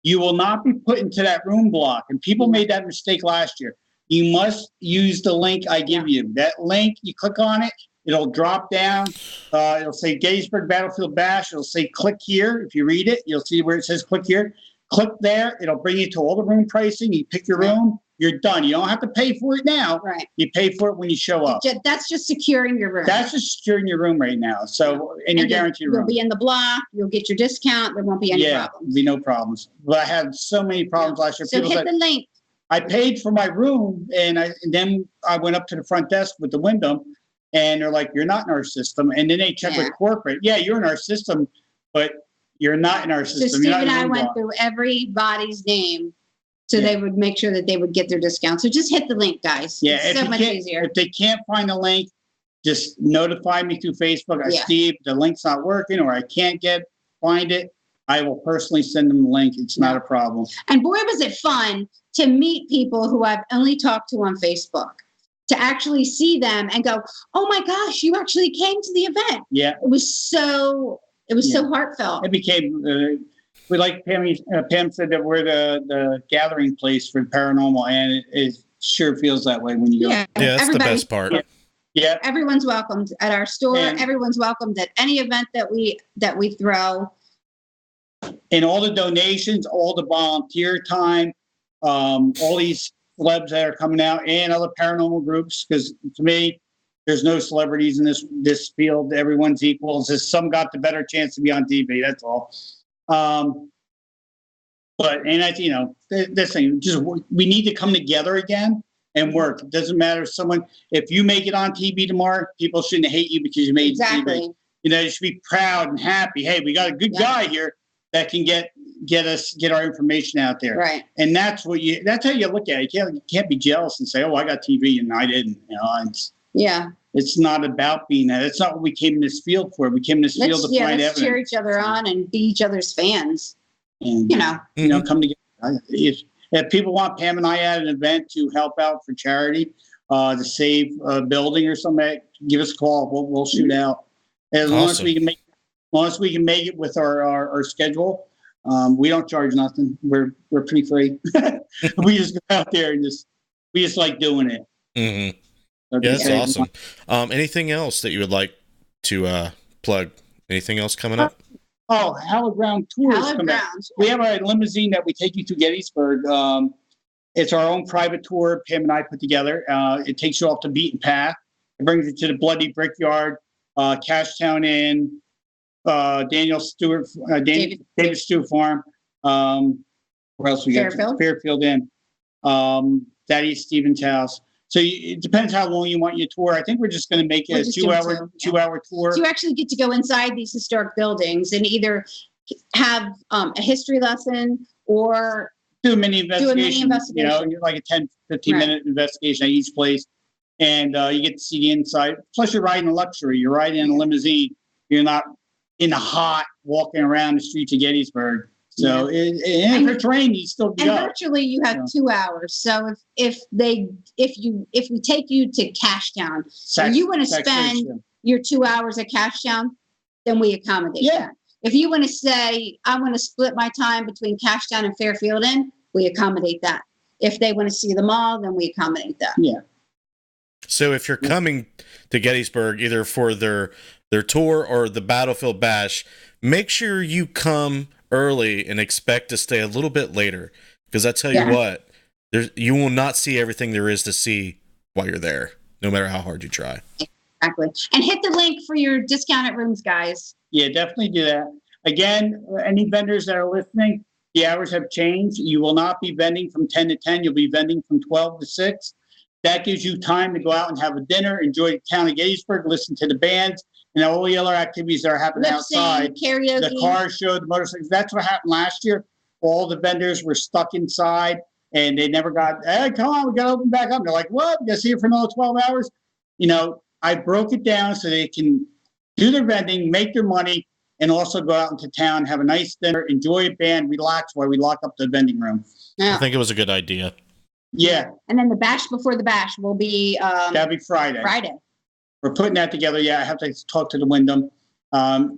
You will not be put into that room block. And people made that mistake last year. You must use the link I give you. That link, you click on it, it'll drop down. It'll say Gettysburg Battlefield Bash. It'll say click here. If you read it, you'll see where it says click here. Click there. It'll bring you to all the room pricing. You pick your room. You're done. You don't have to pay for it now. Right. You pay for it when you show up. That's just securing your room. That's just securing your room right now. So, and you're guaranteed room. You'll be in the block. You'll get your discount. There won't be any problems. Be no problems. But I had so many problems last year. So hit the link. I paid for my room, and then I went up to the front desk with the Wyndham, and they're like, "You're not in our system." And then they check with corporate. Yeah, you're in our system, but you're not in our system. So Steve and I went through everybody's name. So they would make sure that they would get their discount. So just hit the link, guys. Yeah, it's so much easier. If they can't find the link, just notify me through Facebook. Steve, the link's not working, or I can't find it. I will personally send them the link. It's not a problem. And boy, was it fun to meet people who I've only talked to on Facebook, to actually see them and go, "Oh my gosh, you actually came to the event." Yeah, it was so heartfelt. It became. We like Pam said that we're the gathering place for paranormal, and it sure feels that way when you go. Yeah, that's the best part. Yeah. Everyone's welcomed at our store. Everyone's welcomed at any event that we throw. And all the donations, all the volunteer time, all these celebs that are coming out, and other paranormal groups. Because to me, there's no celebrities in this field. Everyone's equal. It's just some got the better chance to be on TV. That's all. and that's, this thing, just we need to come together again and work. It doesn't matter if you make it on TV tomorrow, people shouldn't hate you because you made Exactly. TV. You should be proud and happy. Hey, we got a good guy here that can get our information out there. Right. And that's how you look at it. You can't be jealous and say, oh, I got TV and I didn't. It's not about being that. It's not what we came in this field for. We came in this field to find evidence. Let's cheer each other on and be each other's fans. And, come together. If people want Pam and I at an event to help out for charity, to save a building or something, give us a call. We'll shoot out. As long as we can make it with our schedule. We don't charge nothing. We're pretty free. We just go out there and we just like doing it. Mm-hmm. Yeah, that's awesome. Anything else that you would like to plug? Anything else coming up? Hallowed Ground Tours coming up. We have a limousine that we take you to Gettysburg. It's our own private tour Pam and I put together. It takes you off the beaten path. It brings you to the Bloody Brickyard, Cashtown Inn, David Stewart Farm. Where else we got? Fairfield Inn. Daddy Stephen's house. So it depends how long you want your tour. I think we're just going to make it a 2-hour tour. So you actually get to go inside these historic buildings and either have a history lesson or do a mini investigation. Like a 10, 15-minute investigation at each place. And you get to see the inside. Plus, you're riding a luxury. You're riding in a limousine. You're not in the hot walking around the streets of Gettysburg. So for train, you still go. And virtually, you have 2 hours. So if we take you to Cashtown, and you want to spend your 2 hours at Cashtown, then we accommodate that. If you want to say, I want to split my time between Cashtown and Fairfield Inn, we accommodate that. If they want to see them all, then we accommodate that. Yeah. So if you're coming to Gettysburg, either for their tour or the Battlefield Bash, make sure you come early and expect to stay a little bit later, because I tell you what, you will not see everything there is to see while you're there, no matter how hard you try. Exactly. And hit the link for your discounted rooms, guys. Yeah, definitely do that. Again, any vendors that are listening, the hours have changed. You will not be vending from 10 to 10. You'll be vending from 12 to 6. That gives you time to go out and have a dinner, enjoy the town of Gettysburg, listen to the bands, and all the other activities that are happening outside. Karaoke. The car show, the motorcycles. That's what happened last year. All the vendors were stuck inside, and they never got, hey, come on, we got to open back up. They're like, what? You got to see it for another 12 hours? I broke it down so they can do their vending, make their money, and also go out into town, have a nice dinner, enjoy a band, relax while we lock up the vending room. Yeah. I think it was a good idea. Yeah. And then the bash before the bash will be... that'll be Friday. We're putting that together. Yeah, I have to talk to the Wyndham,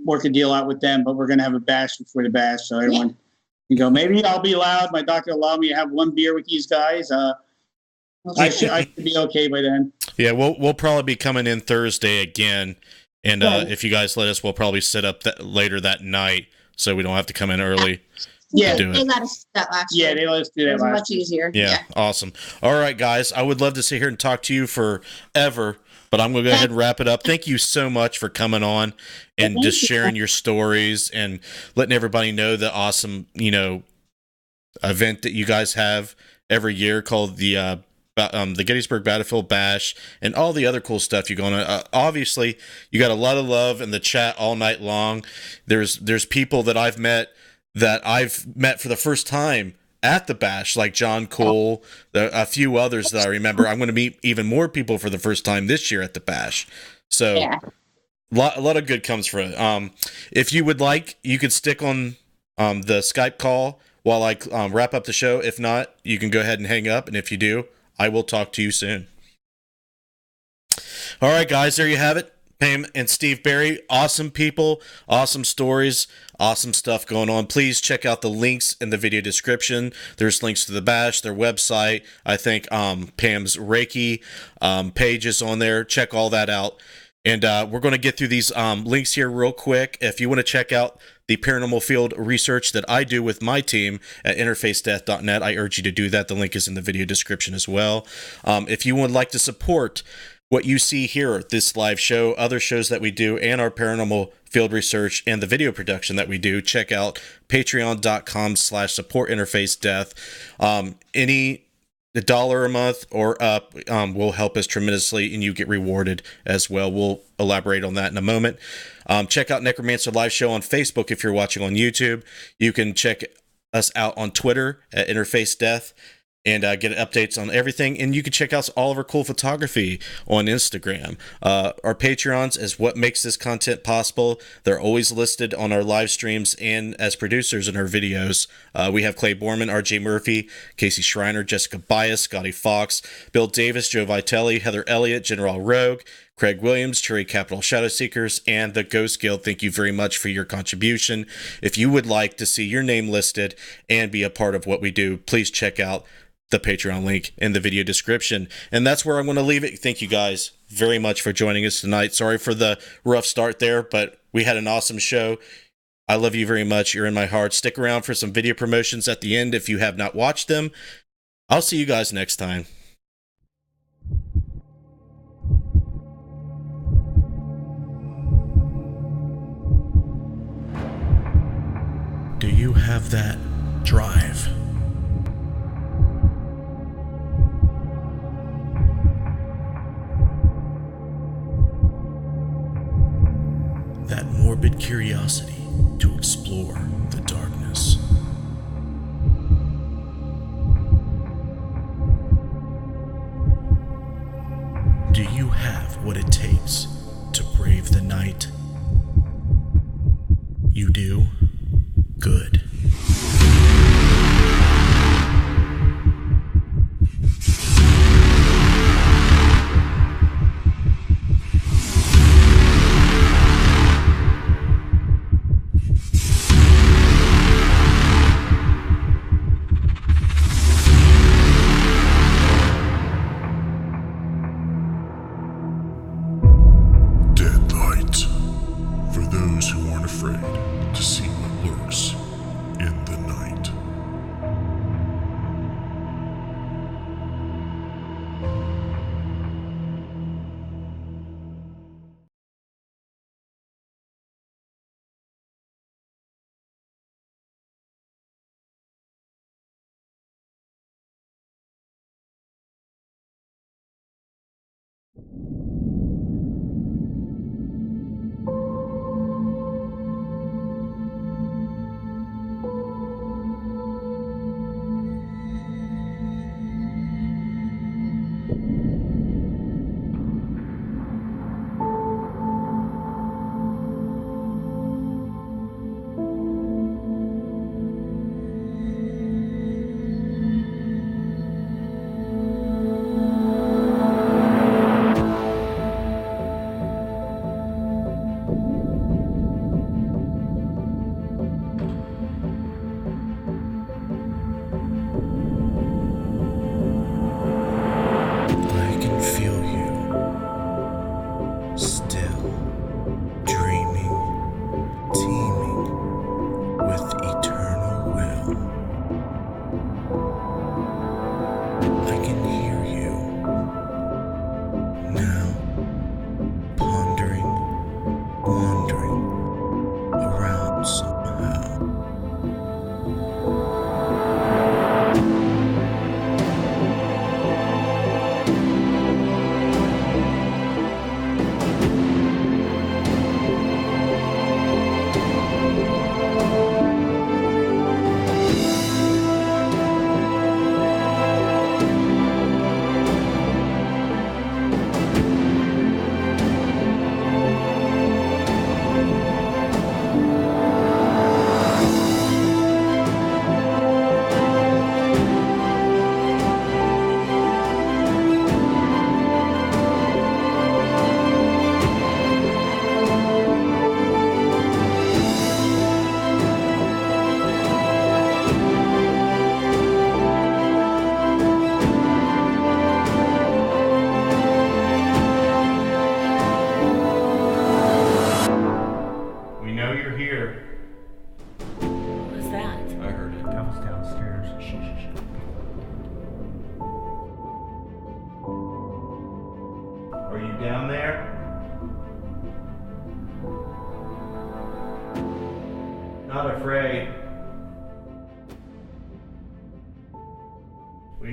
work a deal out with them, but we're going to have a bash before the bash. So everyone, maybe I'll be loud. My doctor will allow me to have one beer with these guys. I should be okay by then. Yeah, we'll probably be coming in Thursday again. And if you guys let us, we'll probably set up later that night so we don't have to come in early. Yeah, they let us do that last year. Yeah, they let us do that last year. It was much easier. Yeah, awesome. All right, guys, I would love to sit here and talk to you forever, but I'm going to go ahead and wrap it up. Thank you so much for coming on and just sharing your stories and letting everybody know the awesome, event that you guys have every year called the Gettysburg Battlefield Bash and all the other cool stuff you're going on. Obviously, you got a lot of love in the chat all night long. There's people that I've met for the first time at the bash, like John Cole, a few others that I remember. I'm going to meet even more people for the first time this year at the bash. So a lot of good comes from it. If you would like, you could stick on the Skype call while I wrap up the show. If not, you can go ahead and hang up. And if you do, I will talk to you soon. All right, guys, there you have it. Pam and Steve Berry, awesome people, awesome stories, awesome stuff going on. Please check out the links in the video description. There's links to the bash, their website. I think Pam's Reiki page is on there. Check all that out. And we're going to get through these links here real quick. If you want to check out the paranormal field research that I do with my team at interfacedeath.net, I urge you to do that. The link is in the video description as well. If you would like to support what you see here, this live show, other shows that we do, and our paranormal field research and the video production that we do, check out patreon.com/support interface death. Any $1 a month or up will help us tremendously, and you get rewarded as well. We'll elaborate on that in a moment. Check out Necromancer Live Show on Facebook if you're watching on YouTube. You can check us out on Twitter at Interface Death and get updates on everything. And you can check out all of our cool photography on Instagram. Our Patreons is what makes this content possible. They're always listed on our live streams and as producers in our videos. We have Clay Borman, RJ Murphy, Casey Schreiner, Jessica Bias, Scotty Fox, Bill Davis, Joe Vitelli, Heather Elliott, General Rogue, Craig Williams, Cherry Capital Shadow Seekers, and the Ghost Guild. Thank you very much for your contribution. If you would like to see your name listed and be a part of what we do, please check out the Patreon link in the video description. And that's where I'm going to leave it. Thank you guys very much for joining us tonight. Sorry for the rough start there, but we had an awesome show. I love you very much. You're in my heart. Stick around for some video promotions at the end if you have not watched them. I'll see you guys next time. Do you have that drive? That morbid curiosity to explore the darkness? Do you have what it takes to brave the night? You do? Good. Dead light. For those who aren't afraid to see what lurks in the night.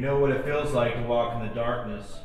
know what it feels like to walk in the darkness.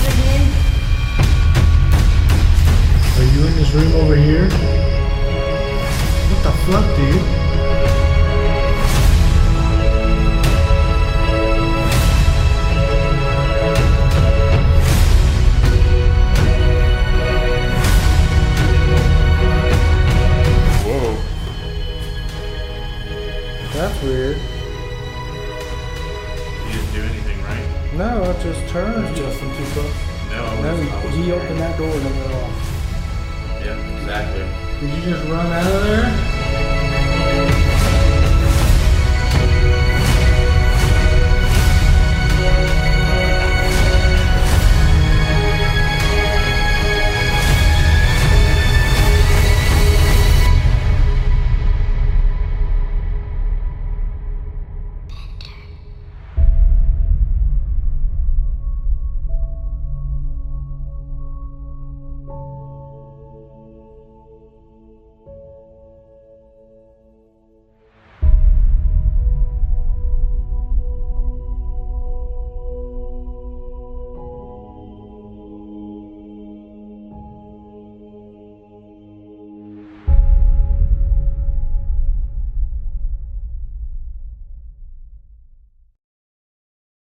again? Are you in this room over here? What the fuck, dude? Whoa. That's weird. You didn't do anything, right? No, I just turned. Justin too close. No. He opened that door and then went off. Yeah, exactly. Did you just run out of there?